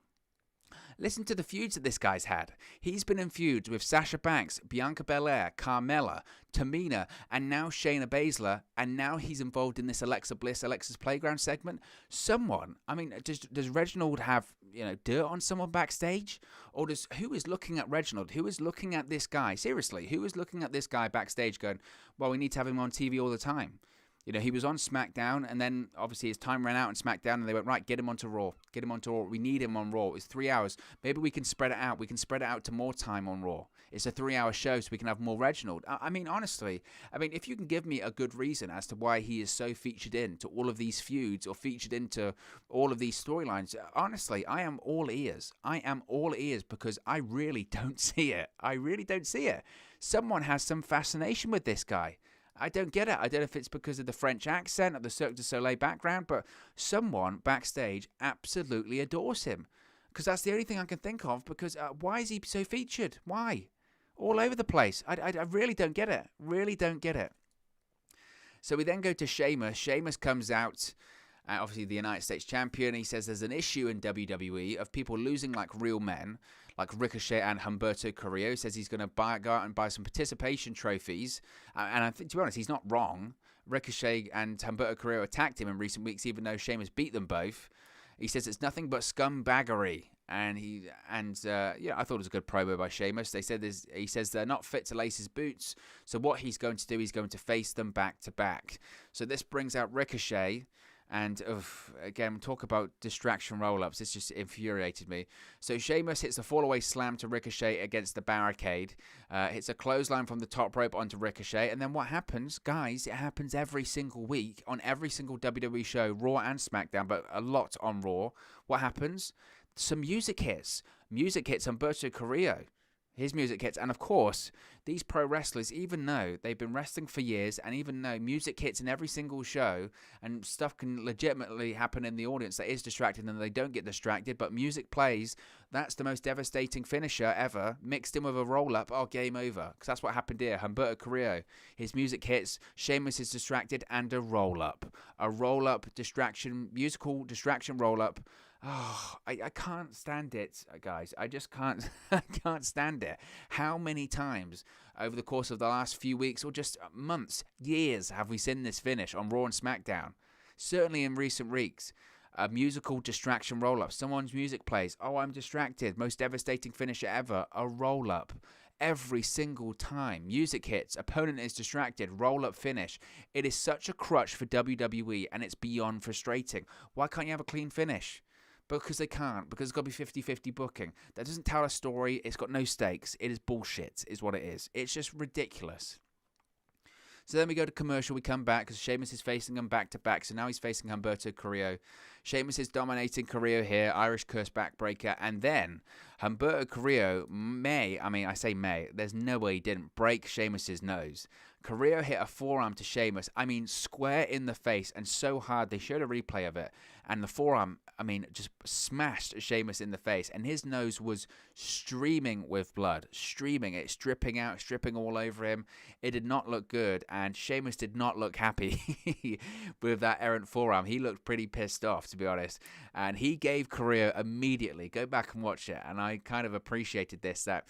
Speaker 1: Listen to the feuds that this guy's had. He's been in feuds with Sasha Banks, Bianca Belair, Carmella, Tamina, and now Shayna Baszler, and now he's involved in this Alexa Bliss, Alexa's Playground segment. Does Reginald have, dirt on someone backstage? Or who is looking at Reginald? Who is looking at this guy? Seriously, who is looking at this guy backstage going, well, we need to have him on TV all the time? He was on SmackDown, and then obviously his time ran out on SmackDown, and they went, right, get him onto Raw. Get him onto Raw. We need him on Raw. It's 3 hours. Maybe we can spread it out. We can spread it out to more time on Raw. It's a 3-hour show, so we can have more Reginald. Honestly, if you can give me a good reason as to why he is so featured into all of these feuds or featured into all of these storylines, honestly, I am all ears. I am all ears, because I really don't see it. Someone has some fascination with this guy. I don't get it. I don't know if it's because of the French accent or the Cirque du Soleil background, but someone backstage absolutely adores him. Because that's the only thing I can think of, because why is he so featured? Why? All over the place. I really don't get it. Really don't get it. So we then go to Sheamus. Sheamus comes out, obviously the United States champion. He says there's an issue in WWE of people losing like real men, like Ricochet and Humberto Carrillo. Says he's going to go out and buy some participation trophies. And I think, to be honest, he's not wrong. Ricochet and Humberto Carrillo attacked him in recent weeks, even though Sheamus beat them both. He says it's nothing but scumbaggery. And I thought it was a good promo by Sheamus. He says they're not fit to lace his boots. So what he's going to do, he's going to face them back to back. So this brings out Ricochet. And again, talk about distraction roll-ups. This just infuriated me. So Sheamus hits a fall-away slam to Ricochet against the barricade. Hits a clothesline from the top rope onto Ricochet. And then what happens, guys, it happens every single week on every single WWE show, Raw and SmackDown, but a lot on Raw. What happens? Some music hits. Music hits Humberto Carrillo. His music hits. And of course, these pro wrestlers, even though they've been wrestling for years, and even though music hits in every single show, and stuff can legitimately happen in the audience that is distracted and they don't get distracted, but music plays, that's the most devastating finisher ever, mixed in with a roll-up, game over. Because that's what happened here. Humberto Carrillo, his music hits, Sheamus is distracted, and a roll-up. A roll-up distraction, musical distraction roll-up. Oh, I can't stand it, guys. I just can't. I can't stand it. How many times over the course of the last few weeks, or just months, years, have we seen this finish on Raw and SmackDown? Certainly in recent weeks. A musical distraction roll-up. Someone's music plays. Oh, I'm distracted. Most devastating finisher ever. A roll-up. Every single time. Music hits. Opponent is distracted. Roll-up finish. It is such a crutch for WWE, and it's beyond frustrating. Why can't you have a clean finish? Because they can't. Because it's got to be 50-50 booking. That doesn't tell a story. It's got no stakes. It is bullshit, is what it is. It's just ridiculous. So then we go to commercial. We come back because Sheamus is facing him back-to-back. So now he's facing Humberto Carrillo. Sheamus is dominating Carrillo here. Irish curse backbreaker. And then Humberto Carrillo there's no way he didn't break Sheamus's nose. Carrillo hit a forearm to Sheamus. Square in the face, and so hard. They showed a replay of it. And the forearm, just smashed Sheamus in the face. And his nose was streaming with blood. Streaming. It's dripping all over him. It did not look good. And Sheamus did not look happy with that errant forearm. He looked pretty pissed off, to be honest. And he gave Carrillo immediately. Go back and watch it. And I kind of appreciated this, that,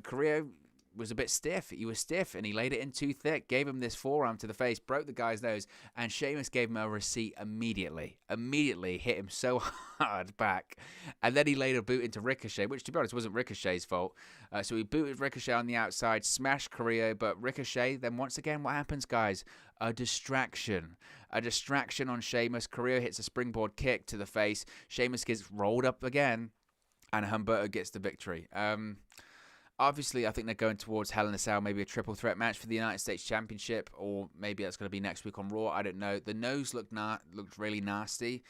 Speaker 1: Carrillo was a bit stiff. He was stiff, and he laid it in too thick, gave him this forearm to the face, broke the guy's nose, and Sheamus gave him a receipt immediately. Immediately hit him so hard back. And then he laid a boot into Ricochet, which, to be honest, wasn't Ricochet's fault. So he booted Ricochet on the outside, smashed Carrillo, but Ricochet, then once again, what happens, guys? A distraction. A distraction on Sheamus. Carrillo hits a springboard kick to the face. Sheamus gets rolled up again, and Humberto gets the victory. Obviously, I think they're going towards Hell in a Cell, maybe a triple threat match for the United States Championship, or maybe that's going to be next week on Raw. I don't know. The nose looked really nasty.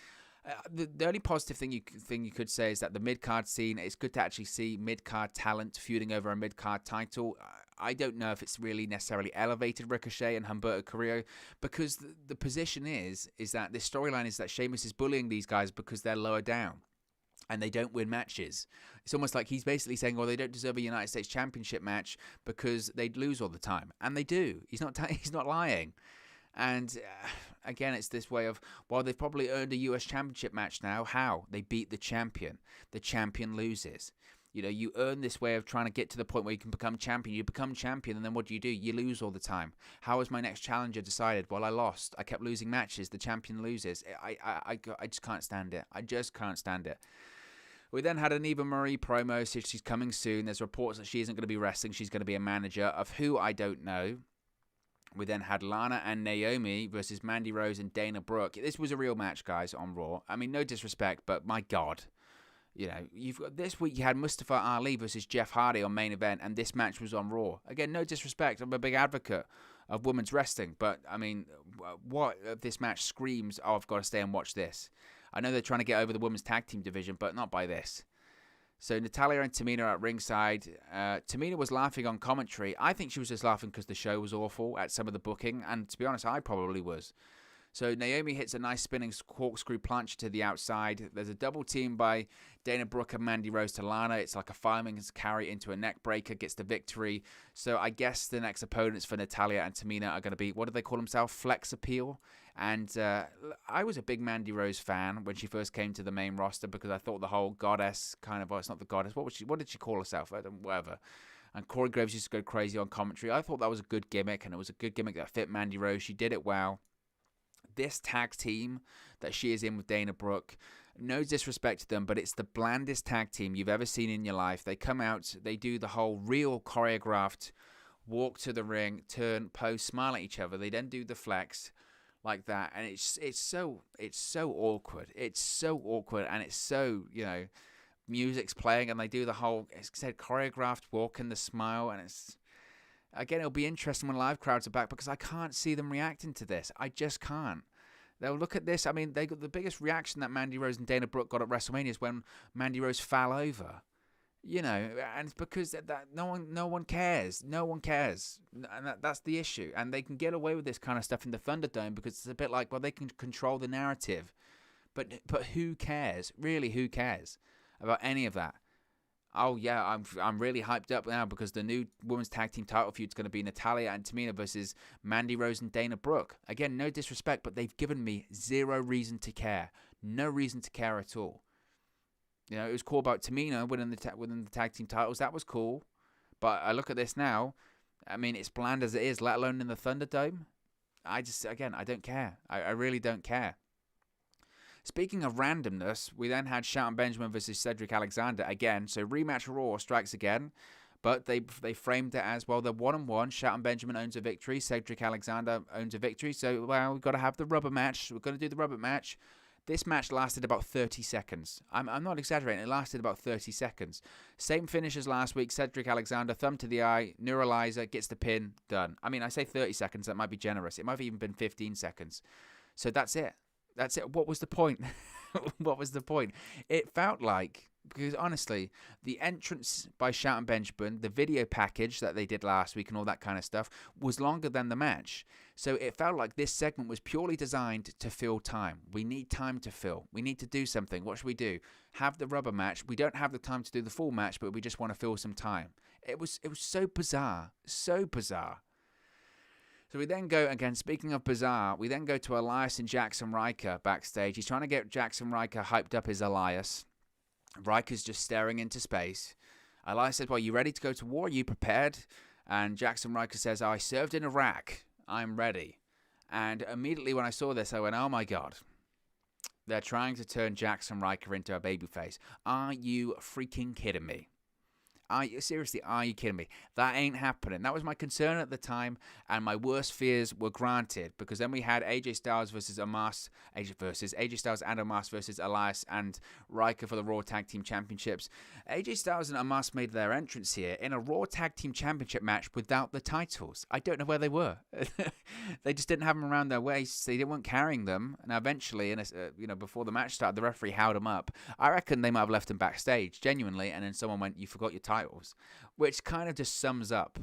Speaker 1: The only positive thing you could say is that the mid-card scene, it's good to actually see mid-card talent feuding over a mid-card title. I don't know if it's really necessarily elevated Ricochet and Humberto Carrillo, because the position is that this storyline is that Sheamus is bullying these guys because they're lower down and they don't win matches. It's almost like he's basically saying, well, they don't deserve a United States Championship match because they lose all the time. And they do. He's not lying. And again, it's this way of, well, they've probably earned a US Championship match now. How? They beat the champion. The champion loses. You earn this way of trying to get to the point where you can become champion. You become champion, and then what do? You lose all the time. How was my next challenger decided? Well, I lost. I kept losing matches. The champion loses. I just can't stand it. I just can't stand it. We then had an Eva Marie promo, so she's coming soon. There's reports that she isn't going to be wrestling. She's going to be a manager of who I don't know. We then had Lana and Naomi versus Mandy Rose and Dana Brooke. This was a real match, guys, on Raw. No disrespect, but my God. You've got this week you had Mustafa Ali versus Jeff Hardy on main event, and this match was on Raw. Again, no disrespect. I'm a big advocate of women's wrestling, but, what if this match screams, oh, I've got to stay and watch this. I know they're trying to get over the women's tag team division, but not by this. So Natalya and Tamina are at ringside. Tamina was laughing on commentary. I think she was just laughing because the show was awful at some of the booking, and to be honest, I probably was. So Naomi hits a nice spinning corkscrew plancha to the outside. There's a double team by Dana Brooke and Mandy Rose to Lana. It's like a fireman's carry into a neck breaker, gets the victory. So I guess the next opponents for Natalya and Tamina are going to be, what do they call themselves? Flex Appeal. And I was a big Mandy Rose fan when she first came to the main roster because I thought the whole goddess kind of, well, it's not the goddess. What did she call herself? Whatever. And Corey Graves used to go crazy on commentary. I thought that was a good gimmick, and it was a good gimmick that fit Mandy Rose. She did it well. This tag team that she is in with Dana Brooke, No disrespect to them, but it's the blandest tag team you've ever seen in your life. They come out, they do the whole real choreographed walk to the ring, turn, pose, smile at each other. They then do the flex like that, and it's so awkward. It's so awkward, and it's so, music's playing, and they do the whole, it's said, choreographed walk and the smile, and it's, again, it'll be interesting when live crowds are back, because I can't see them reacting to this. I just can't. They'll look at this. I mean, they got the biggest reaction that Mandy Rose and Dana Brooke got at WrestleMania is when Mandy Rose fell over. And it's because that no one cares. No one cares. And that's the issue. And they can get away with this kind of stuff in the ThunderDome because it's a bit like, well, they can control the narrative. But who cares? Really, who cares about any of that? Oh, yeah, I'm really hyped up now because the new women's tag team title feud is going to be Natalya and Tamina versus Mandy Rose and Dana Brooke. Again, no disrespect, but they've given me zero reason to care. No reason to care at all. It was cool about Tamina winning the tag team titles. That was cool. But I look at this now. I mean, it's bland as it is, let alone in the ThunderDome. I don't care. I really don't care. Speaking of randomness, we then had Shelton Benjamin versus Cedric Alexander again. So rematch Raw strikes again. But they framed it as, well, they're 1-1. Shelton Benjamin owns a victory. Cedric Alexander owns a victory. So, well, we've got to have the rubber match. We're going to do the rubber match. This match lasted about 30 seconds. I'm not exaggerating. It lasted about 30 seconds. Same finish as last week. Cedric Alexander, thumb to the eye, neuralizer, gets the pin, done. I mean, I say 30 seconds. That might be generous. It might have even been 15 seconds. So that's it. That's it. What was the point? What was the point? It felt like, because honestly, the entrance by Shelton Benjamin, the video package that they did last week and all that kind of stuff was longer than the match. So it felt like this segment was purely designed to fill time. We need time to fill. We need to do something. What should we do? Have the rubber match. We don't have the time to do the full match, but we just want to fill some time. It was so bizarre. So bizarre. So we then go, again, speaking of bizarre, we then go to Elias and Jackson Riker backstage. He's trying to get Jackson Riker hyped up as Elias. Riker's just staring into space. Elias says, well, you ready to go to war? Are you prepared? And Jackson Riker says, I served in Iraq. I'm ready. And immediately when I saw this, I went, oh my God. They're trying to turn Jackson Riker into a babyface. Are you freaking kidding me? Are you kidding me? That ain't happening. That was my concern at the time, and my worst fears were granted, because then we had AJ Styles versus Omos, AJ Styles and Omos versus Elias and Riker for the Raw Tag Team Championships. AJ Styles and Omos made their entrance here in a Raw Tag Team Championship match without the titles. I don't know where they were. They just didn't have them around their waists. They weren't carrying them. And eventually, before the match started, the referee held them up. I reckon they might have left them backstage, genuinely, and then someone went, you forgot your titles, which kind of just sums up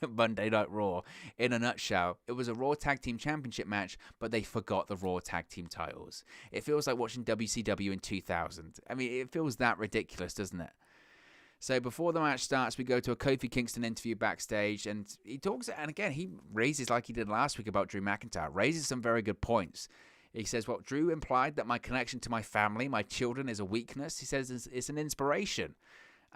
Speaker 1: Monday Night Raw in a nutshell. It was a Raw Tag Team Championship match, but they forgot the Raw Tag Team titles. It feels like watching WCW in 2000. I mean, it feels that ridiculous, doesn't it? So before the match starts, we go to a Kofi Kingston interview backstage, and he talks, and again, he raises, like he did last week about Drew McIntyre, raises some very good points. He says, well, Drew implied that my connection to my family, my children, is a weakness. He says it's an inspiration.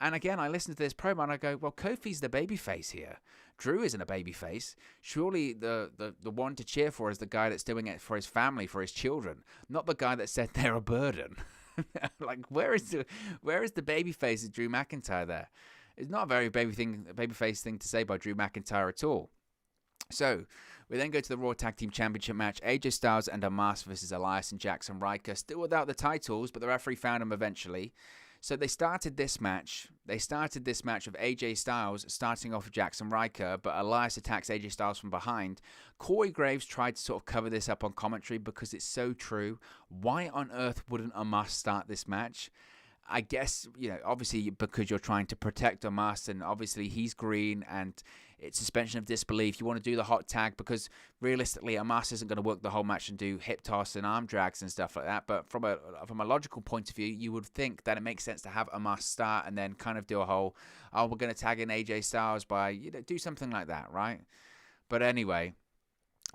Speaker 1: And again, I listen to this promo and I go, well, Kofi's the babyface here. Drew isn't a babyface. Surely the one to cheer for is the guy that's doing it for his family, for his children, not the guy that said they're a burden. Like, where is the babyface of Drew McIntyre there? It's not a very babyface thing to say by Drew McIntyre at all. So we then go to the Raw Tag Team Championship match. AJ Styles and Omos versus Elias and Jackson Riker, still without the titles, but the referee found them eventually. So they started this match. With AJ Styles starting off with Jackson Riker, but Elias attacks AJ Styles from behind. Corey Graves tried to sort of cover this up on commentary because it's so true. Why on earth wouldn't Omos start this match? I guess, obviously because you're trying to protect Omos, and obviously he's green and it's suspension of disbelief. You want to do the hot tag because realistically Omos isn't going to work the whole match and do hip toss and arm drags and stuff like that. But from a logical point of view, you would think that it makes sense to have Omos start and then kind of do a whole, we're going to tag in AJ Styles by, do something like that, right? But anyway,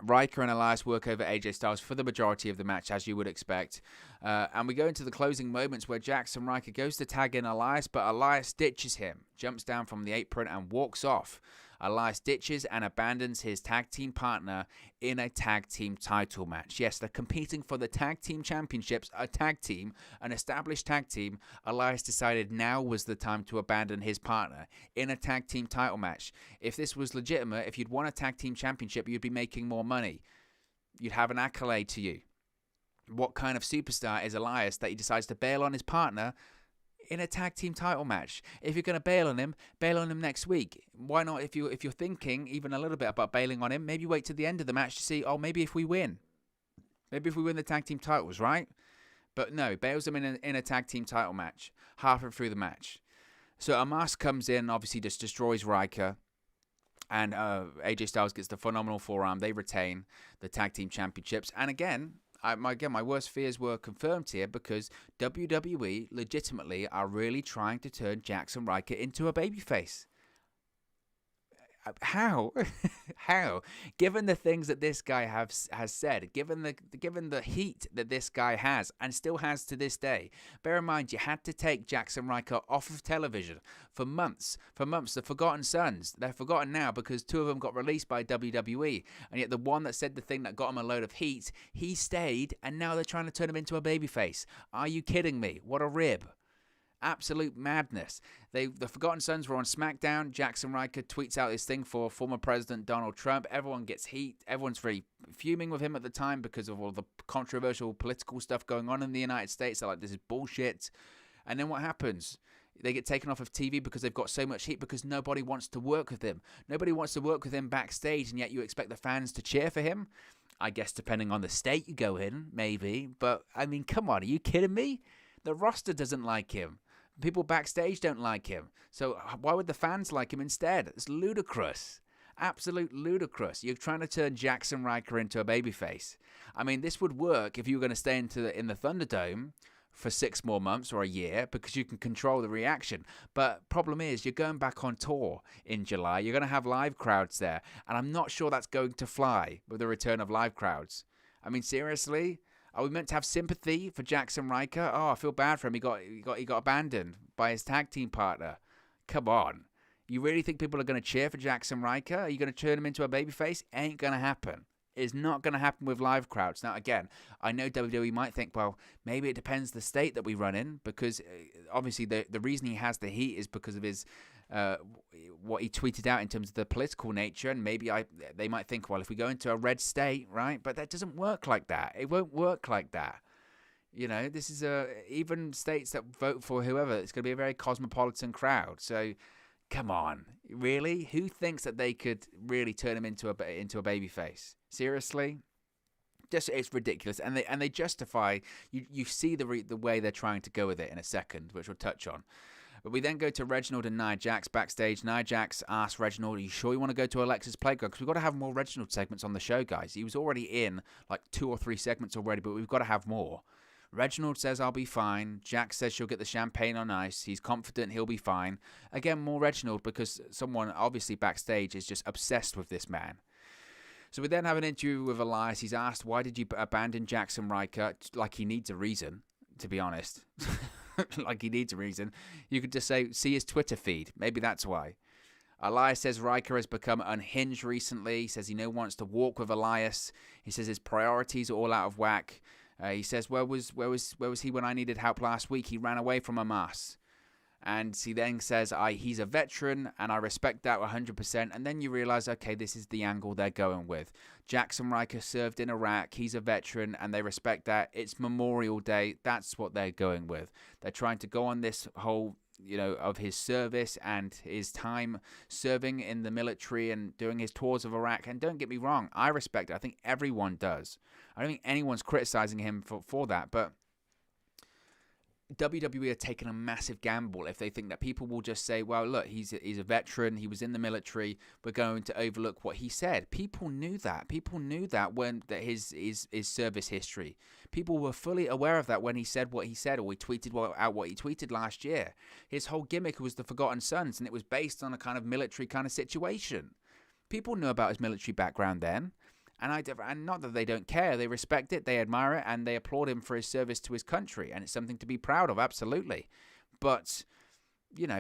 Speaker 1: Riker and Elias work over AJ Styles for the majority of the match, as you would expect. And we go into the closing moments where Jackson Riker goes to tag in Elias, but Elias ditches him, jumps down from the apron and walks off. Elias ditches and abandons his tag team partner in a tag team title match. Yes, they're competing for the tag team championships, a tag team, an established tag team. Elias decided now was the time to abandon his partner in a tag team title match. If this was legitimate, if you'd won a tag team championship, you'd be making more money. You'd have an accolade to you. What kind of superstar is Elias that he decides to bail on his partner in a tag team title match? If you're going to bail on him next week. Why not, if you're thinking even a little bit about bailing on him, maybe wait to the end of the match to see, maybe if we win. Maybe if we win the tag team titles, right? But no, he bails him in a tag team title match, halfway through the match. So Omos comes in, obviously just destroys Riker, and AJ Styles gets the phenomenal forearm. They retain the tag team championships. And again, my worst fears were confirmed here because WWE legitimately are really trying to turn Jackson Riker into a babyface. How? How? Given the things that this guy has said, given the heat that this guy has and still has to this day. Bear in mind, you had to take Jackson Riker off of television for months. The Forgotten Sons. They're forgotten now because 2 of them got released by WWE, and yet the one that said the thing that got him a load of heat, he stayed, and now they're trying to turn him into a babyface. Are you kidding me? What a rib. Absolute madness. The Forgotten Sons were on SmackDown. Jackson Riker tweets out this thing for former President Donald Trump. Everyone gets heat. Everyone's very fuming with him at the time because of all the controversial political stuff going on in the United States. They're like, this is bullshit. And then what happens? They get taken off of TV because they've got so much heat because nobody wants to work with him. Nobody wants to work with him backstage, and yet you expect the fans to cheer for him? I guess depending on the state you go in, maybe. But, I mean, come on, are you kidding me? The roster doesn't like him. People backstage don't like him. So why would the fans like him instead? It's ludicrous. Absolute ludicrous. You're trying to turn Jackson Riker into a babyface. I mean, this would work if you were going to stay in the Thunderdome for 6 more months or a year because you can control the reaction. But problem is, you're going back on tour in July. You're going to have live crowds there. And I'm not sure that's going to fly with the return of live crowds. I mean, seriously? Are we meant to have sympathy for Jackson Riker? Oh, I feel bad for him. He got abandoned by his tag team partner. Come on. You really think people are going to cheer for Jackson Riker? Are you going to turn him into a babyface? Ain't going to happen. It's not going to happen with live crowds. Now, again, I know WWE might think, well, maybe it depends the state that we run in, because obviously the reason he has the heat is because of his what he tweeted out in terms of the political nature, and maybe they might think, well, if we go into a red state, right? But that doesn't work like that. It won't work like that. You know, this is even states that vote for whoever, it's going to be a very cosmopolitan crowd. So, come on, really? Who thinks that they could really turn him into a babyface? Seriously? Just, it's ridiculous, and they justify. You see the way they're trying to go with it in a second, which we'll touch on. But we then go to Reginald and Nia Jax backstage. Nia Jax asks Reginald, are you sure you want to go to Alexa's Playground? Because we've got to have more Reginald segments on the show, guys. He was already in like 2 or 3 segments already, but we've got to have more. Reginald says, I'll be fine. Jax says she'll get the champagne on ice. He's confident he'll be fine. Again, more Reginald because someone obviously backstage is just obsessed with this man. So we then have an interview with Elias. He's asked, why did you abandon Jackson Riker? Like he needs a reason, to be honest. Like he needs a reason. You could just say, see his Twitter feed. Maybe that's why. Elias says Riker has become unhinged recently. He says he now wants to walk with Elias. He says his priorities are all out of whack. He says, where was he when I needed help last week? He ran away from Omos. And he then says, he's a veteran, and I respect that 100%. And then you realize, okay, this is the angle they're going with. Jackson Riker served in Iraq. He's a veteran, and they respect that. It's Memorial Day. That's what they're going with. They're trying to go on this whole, of his service and his time serving in the military and doing his tours of Iraq. And don't get me wrong, I respect it. I think everyone does. I don't think anyone's criticizing him for that, but WWE are taking a massive gamble if they think that people will just say, well, look, he's a veteran, he was in the military, we're going to overlook what he said. People knew that. People knew that when his service history. People were fully aware of that when he said what he said, or he tweeted out what he tweeted last year. His whole gimmick was the Forgotten Sons, and it was based on a kind of military kind of situation. People knew about his military background then. And not that they don't care, they respect it, they admire it, and they applaud him for his service to his country, and it's something to be proud of, absolutely. But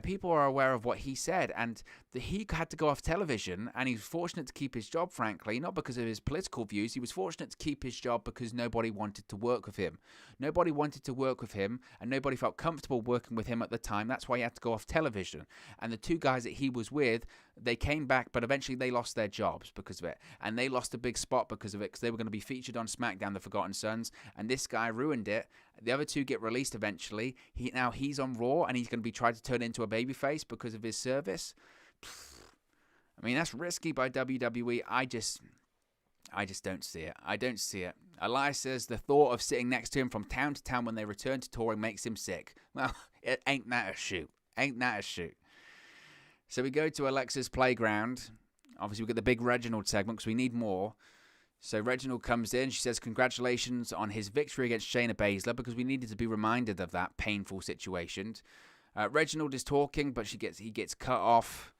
Speaker 1: people are aware of what he said, and he had to go off television, and he was fortunate to keep his job, frankly, not because of his political views. He was fortunate to keep his job because nobody wanted to work with him. Nobody wanted to work with him, and nobody felt comfortable working with him at the time. That's why he had to go off television. And the two guys that he was with, they came back, but eventually they lost their jobs because of it. And they lost a big spot because of it, because they were going to be featured on SmackDown, the Forgotten Sons, and this guy ruined it. The other two get released eventually. Now he's on Raw, and he's going to be trying to turn into a babyface because of his service. I mean, that's risky by WWE. I just don't see it. I don't see it. Elias says the thought of sitting next to him from town to town when they return to touring makes him sick. Well, it ain't that a shoot. Ain't that a shoot. So we go to Alexa's playground. Obviously, we get the big Reginald segment because we need more. So Reginald comes in. She says congratulations on his victory against Shayna Baszler, because we needed to be reminded of that painful situation. Reginald is talking, but he gets cut off.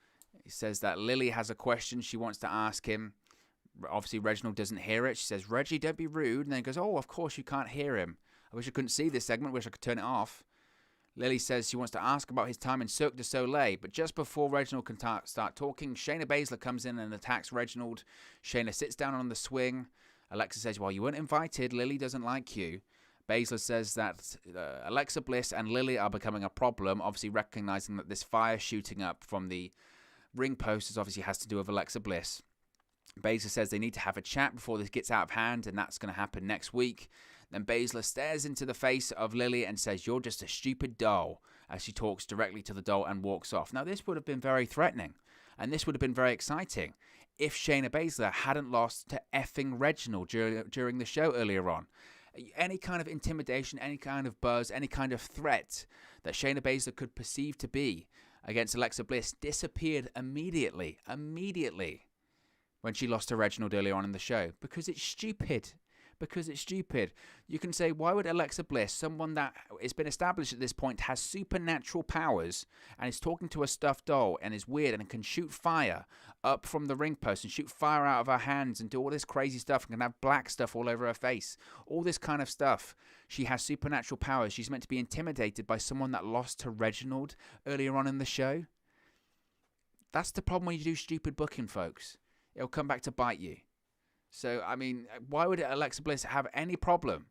Speaker 1: He says that Lily has a question she wants to ask him. Obviously, Reginald doesn't hear it. She says, Reggie, don't be rude. And then he goes, oh, of course you can't hear him. I wish I couldn't see this segment. I wish I could turn it off. Lily says she wants to ask about his time in Cirque du Soleil, but just before Reginald can start talking, Shayna Baszler comes in and attacks Reginald. Shayna sits down on the swing. Alexa says, well, you weren't invited. Lily doesn't like you. Baszler says that Alexa Bliss and Lily are becoming a problem, obviously recognizing that this fire shooting up from the ring posters obviously has to do with Alexa Bliss. Baszler says they need to have a chat before this gets out of hand, and that's going to happen next week. Then Baszler stares into the face of Lily and says, you're just a stupid doll, as she talks directly to the doll and walks off. Now, this would have been very threatening, and this would have been very exciting if Shayna Baszler hadn't lost to effing Reginald during the show earlier on. Any kind of intimidation, any kind of buzz, any kind of threat that Shayna Baszler could perceive to be against Alexa Bliss disappeared immediately when she lost to Reginald earlier on in the show, because it's stupid. You can say, why would Alexa Bliss, someone that has been established at this point, has supernatural powers and is talking to a stuffed doll and is weird and can shoot fire up from the ring post and shoot fire out of her hands and do all this crazy stuff and can have black stuff all over her face, all this kind of stuff. She has supernatural powers. She's meant to be intimidated by someone that lost to Reginald earlier on in the show. That's the problem when you do stupid booking, folks. It'll come back to bite you. So, I mean, why would Alexa Bliss have any problem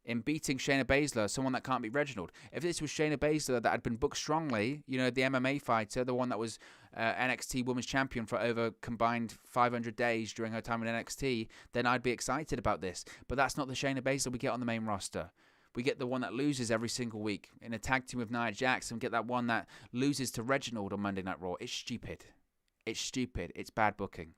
Speaker 1: in beating Shayna Baszler, someone that can't beat Reginald? If this was Shayna Baszler that had been booked strongly, the MMA fighter, the one that was NXT Women's Champion for over combined 500 days during her time in NXT, then I'd be excited about this. But that's not the Shayna Baszler we get on the main roster. We get the one that loses every single week in a tag team with Nia Jax, and get that one that loses to Reginald on Monday Night Raw. It's stupid. It's bad booking.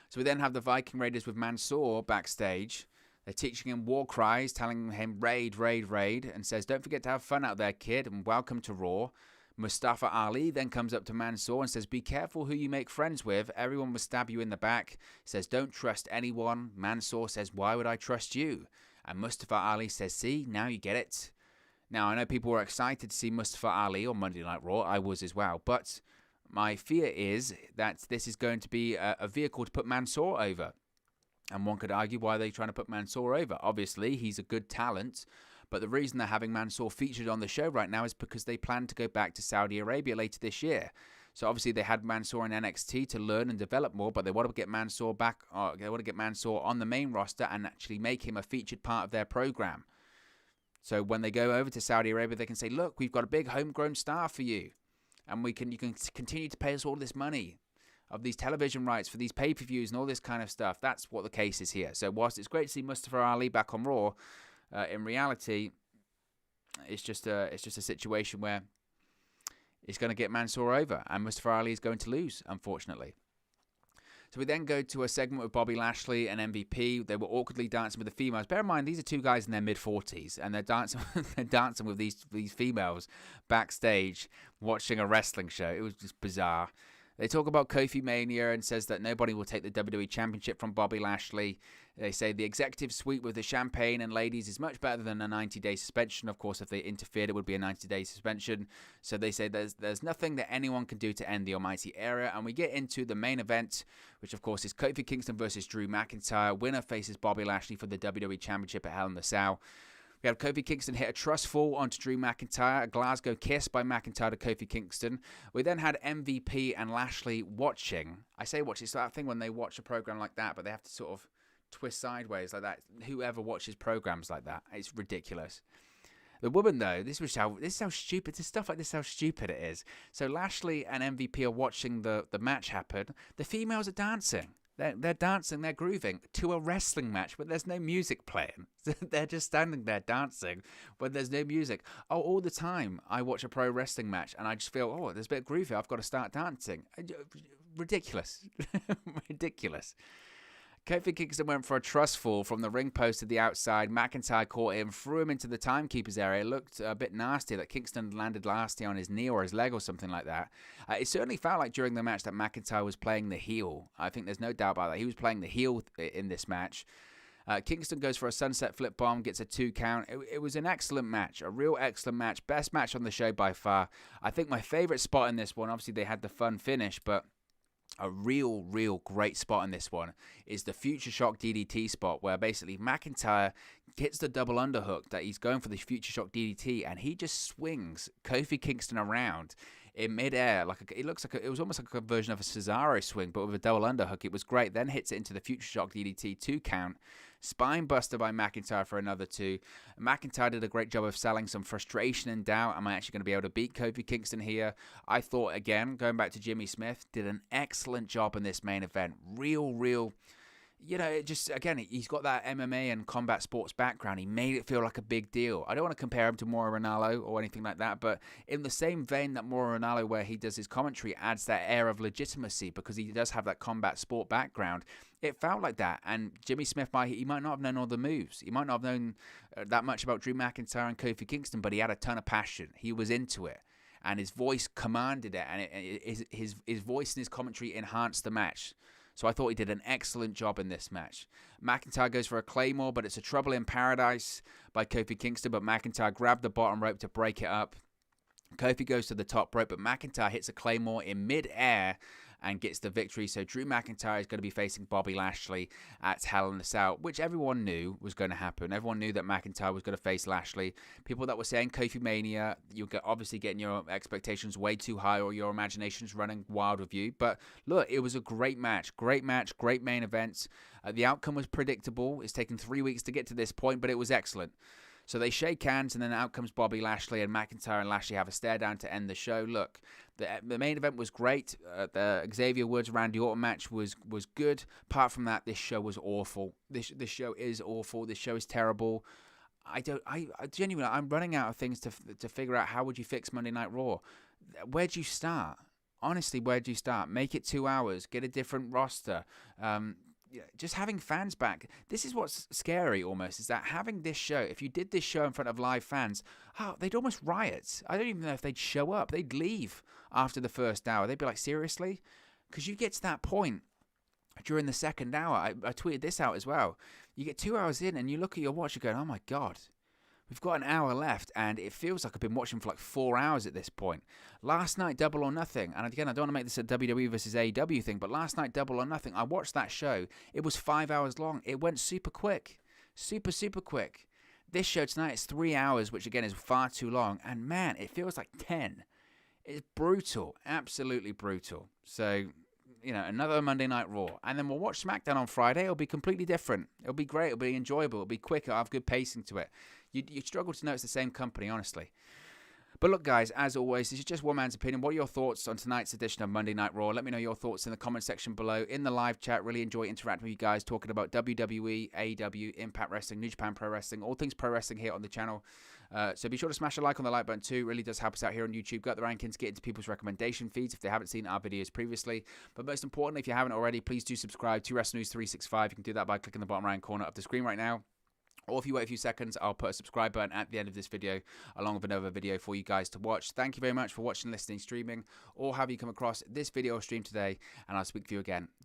Speaker 1: So we then have the Viking Raiders with Mansoor backstage. They're teaching him war cries, telling him raid, raid, raid, and says, don't forget to have fun out there, kid, and welcome to Raw. Mustafa Ali then comes up to Mansoor and says, be careful who you make friends with. Everyone will stab you in the back. Says, don't trust anyone. Mansoor says, why would I trust you? And Mustafa Ali says, see, now you get it. Now, I know people were excited to see Mustafa Ali on Monday Night Raw. I was as well. But my fear is that this is going to be a vehicle to put Mansoor over. And one could argue, why are they trying to put Mansoor over? Obviously, he's a good talent. But the reason they're having Mansoor featured on the show right now is because they plan to go back to Saudi Arabia later this year. So obviously they had Mansoor in NXT to learn and develop more, but they want to get Mansoor back. They want to get Mansoor on the main roster and actually make him a featured part of their program. So when they go over to Saudi Arabia, they can say, look, we've got a big homegrown star for you. And you can continue to pay us all this money of these television rights for these pay-per-views and all this kind of stuff. That's what the case is here. So whilst it's great to see Mustafa Ali back on Raw, in reality, it's just a situation where it's going to get Mansoor over, and Mustafa Ali is going to lose, unfortunately. So we then go to a segment with Bobby Lashley and MVP. They were awkwardly dancing with the females. Bear in mind, these are two guys in their mid-40s, and they're dancing with these females backstage, watching a wrestling show. It was just bizarre. They talk about Kofi Mania and says that nobody will take the WWE Championship from Bobby Lashley. They say the executive suite with the champagne and ladies is much better than a 90-day suspension. Of course, if they interfered, it would be a 90-day suspension. So they say there's nothing that anyone can do to end the almighty era. And we get into the main event, which, of course, is Kofi Kingston versus Drew McIntyre. Winner faces Bobby Lashley for the WWE Championship at Hell in the Cell. We had Kofi Kingston hit a trust fall onto Drew McIntyre, a Glasgow kiss by McIntyre to Kofi Kingston. We then had MVP and Lashley watching. I say watch, it's that thing when they watch a program like that, but they have to sort of twist sideways like that. Whoever watches programs like that, it's ridiculous. The woman, though, this is how stupid, this stuff like this, how stupid it is. So Lashley and MVP are watching the match happen. The females are dancing. They're dancing, they're grooving to a wrestling match, but there's no music playing. They're just standing there dancing when there's no music. Oh, all the time I watch a pro wrestling match and I just feel, oh, there's a bit of groove here. I've got to start dancing. Ridiculous. Ridiculous. Kofi Kingston went for a trust fall from the ring post to the outside. McIntyre caught him, threw him into the timekeeper's area. It looked a bit nasty that Kingston landed nasty on his knee or his leg or something like that. It certainly felt like during the match that McIntyre was playing the heel. I think there's no doubt about that. He was playing the heel in this match. Kingston goes for a sunset flip bomb, gets a 2 count. It was an excellent match, a real excellent match. Best match on the show by far. I think my favorite spot in this one, obviously they had the fun finish, but a real great spot in this one is the Future Shock DDT spot, where basically McIntyre hits the double underhook that he's going for the Future Shock DDT, and he just swings Kofi Kingston around in midair. It was almost like a version of a Cesaro swing, but with a double underhook. It was great. Then hits it into the Future Shock DDT 2 count. Spine buster by McIntyre for another 2. McIntyre did a great job of selling some frustration and doubt. Am I actually going to be able to beat Kofi Kingston here? I thought, again, going back to Jimmy Smith, did an excellent job in this main event. Real, it just, again, he's got that MMA and combat sports background. He made it feel like a big deal. I don't want to compare him to Mauro Ranallo or anything like that, but in the same vein that Mauro Ranallo, where he does his commentary, adds that air of legitimacy because he does have that combat sport background. It felt like that, and Jimmy Smith, he might not have known all the moves. He might not have known that much about Drew McIntyre and Kofi Kingston, but he had a ton of passion. He was into it, and his voice commanded it, and his voice and his commentary enhanced the match. So I thought he did an excellent job in this match. McIntyre goes for a Claymore, but it's a Trouble in Paradise by Kofi Kingston, but McIntyre grabbed the bottom rope to break it up. Kofi goes to the top rope, but McIntyre hits a Claymore in mid-air and gets the victory. So Drew McIntyre is going to be facing Bobby Lashley at Hell in a Cell, which everyone knew was going to happen. Everyone knew that McIntyre was going to face Lashley. People that were saying Kofi Mania, you're obviously getting your expectations way too high, or your imagination's running wild with you. But look, it was a great match, great main event. The outcome was predictable. It's taken 3 weeks to get to this point, but it was excellent. So they shake hands, and then out comes Bobby Lashley, and McIntyre and Lashley have a stare down to end the show. Look, the main event was great. The Xavier Woods Randy Orton match was good. Apart from that, this show was awful. This show is awful. This show is terrible. I genuinely, I'm running out of things to figure out. How would you fix Monday Night Raw? Where'd you start? Honestly, where'd you start? Make it 2 hours. Get a different roster. Just having fans back. This is what's scary almost, is that having this show, if you did this show in front of live fans, they'd almost riot. I don't even know if they'd show up. They'd leave after the first hour. They'd be like, seriously? Because you get to that point during the second hour. I tweeted this out as well. You get 2 hours in and you look at your watch, you're going, oh my God. We've got an hour left, and it feels like I've been watching for like 4 hours at this point. Last night, Double or Nothing, and again, I don't want to make this a WWE versus AEW thing, but last night, Double or Nothing, I watched that show. It was 5 hours long. It went super quick. Super quick. This show tonight is 3 hours, which again is far too long, and man, it feels like 10. It's brutal. Absolutely brutal. So, another Monday Night Raw. And then we'll watch SmackDown on Friday. It'll be completely different. It'll be great. It'll be enjoyable. It'll be quicker. I'll have good pacing to it. You struggle to know it's the same company, honestly. But look, guys, as always, this is just one man's opinion. What are your thoughts on tonight's edition of Monday Night Raw? Let me know your thoughts in the comment section below. In the live chat, really enjoy interacting with you guys, talking about WWE, AEW, Impact Wrestling, New Japan Pro Wrestling, all things pro wrestling here on the channel. So be sure to smash a like on the like button too. It really does help us out here on YouTube. Got the rankings, get into people's recommendation feeds if they haven't seen our videos previously. But most importantly, if you haven't already, please do subscribe to Wrestle News 365. You can do that by clicking the bottom right corner of the screen right now. Or if you wait a few seconds, I'll put a subscribe button at the end of this video, along with another video for you guys to watch. Thank you very much for watching, listening, streaming, or have you come across this video or stream today, and I'll speak to you again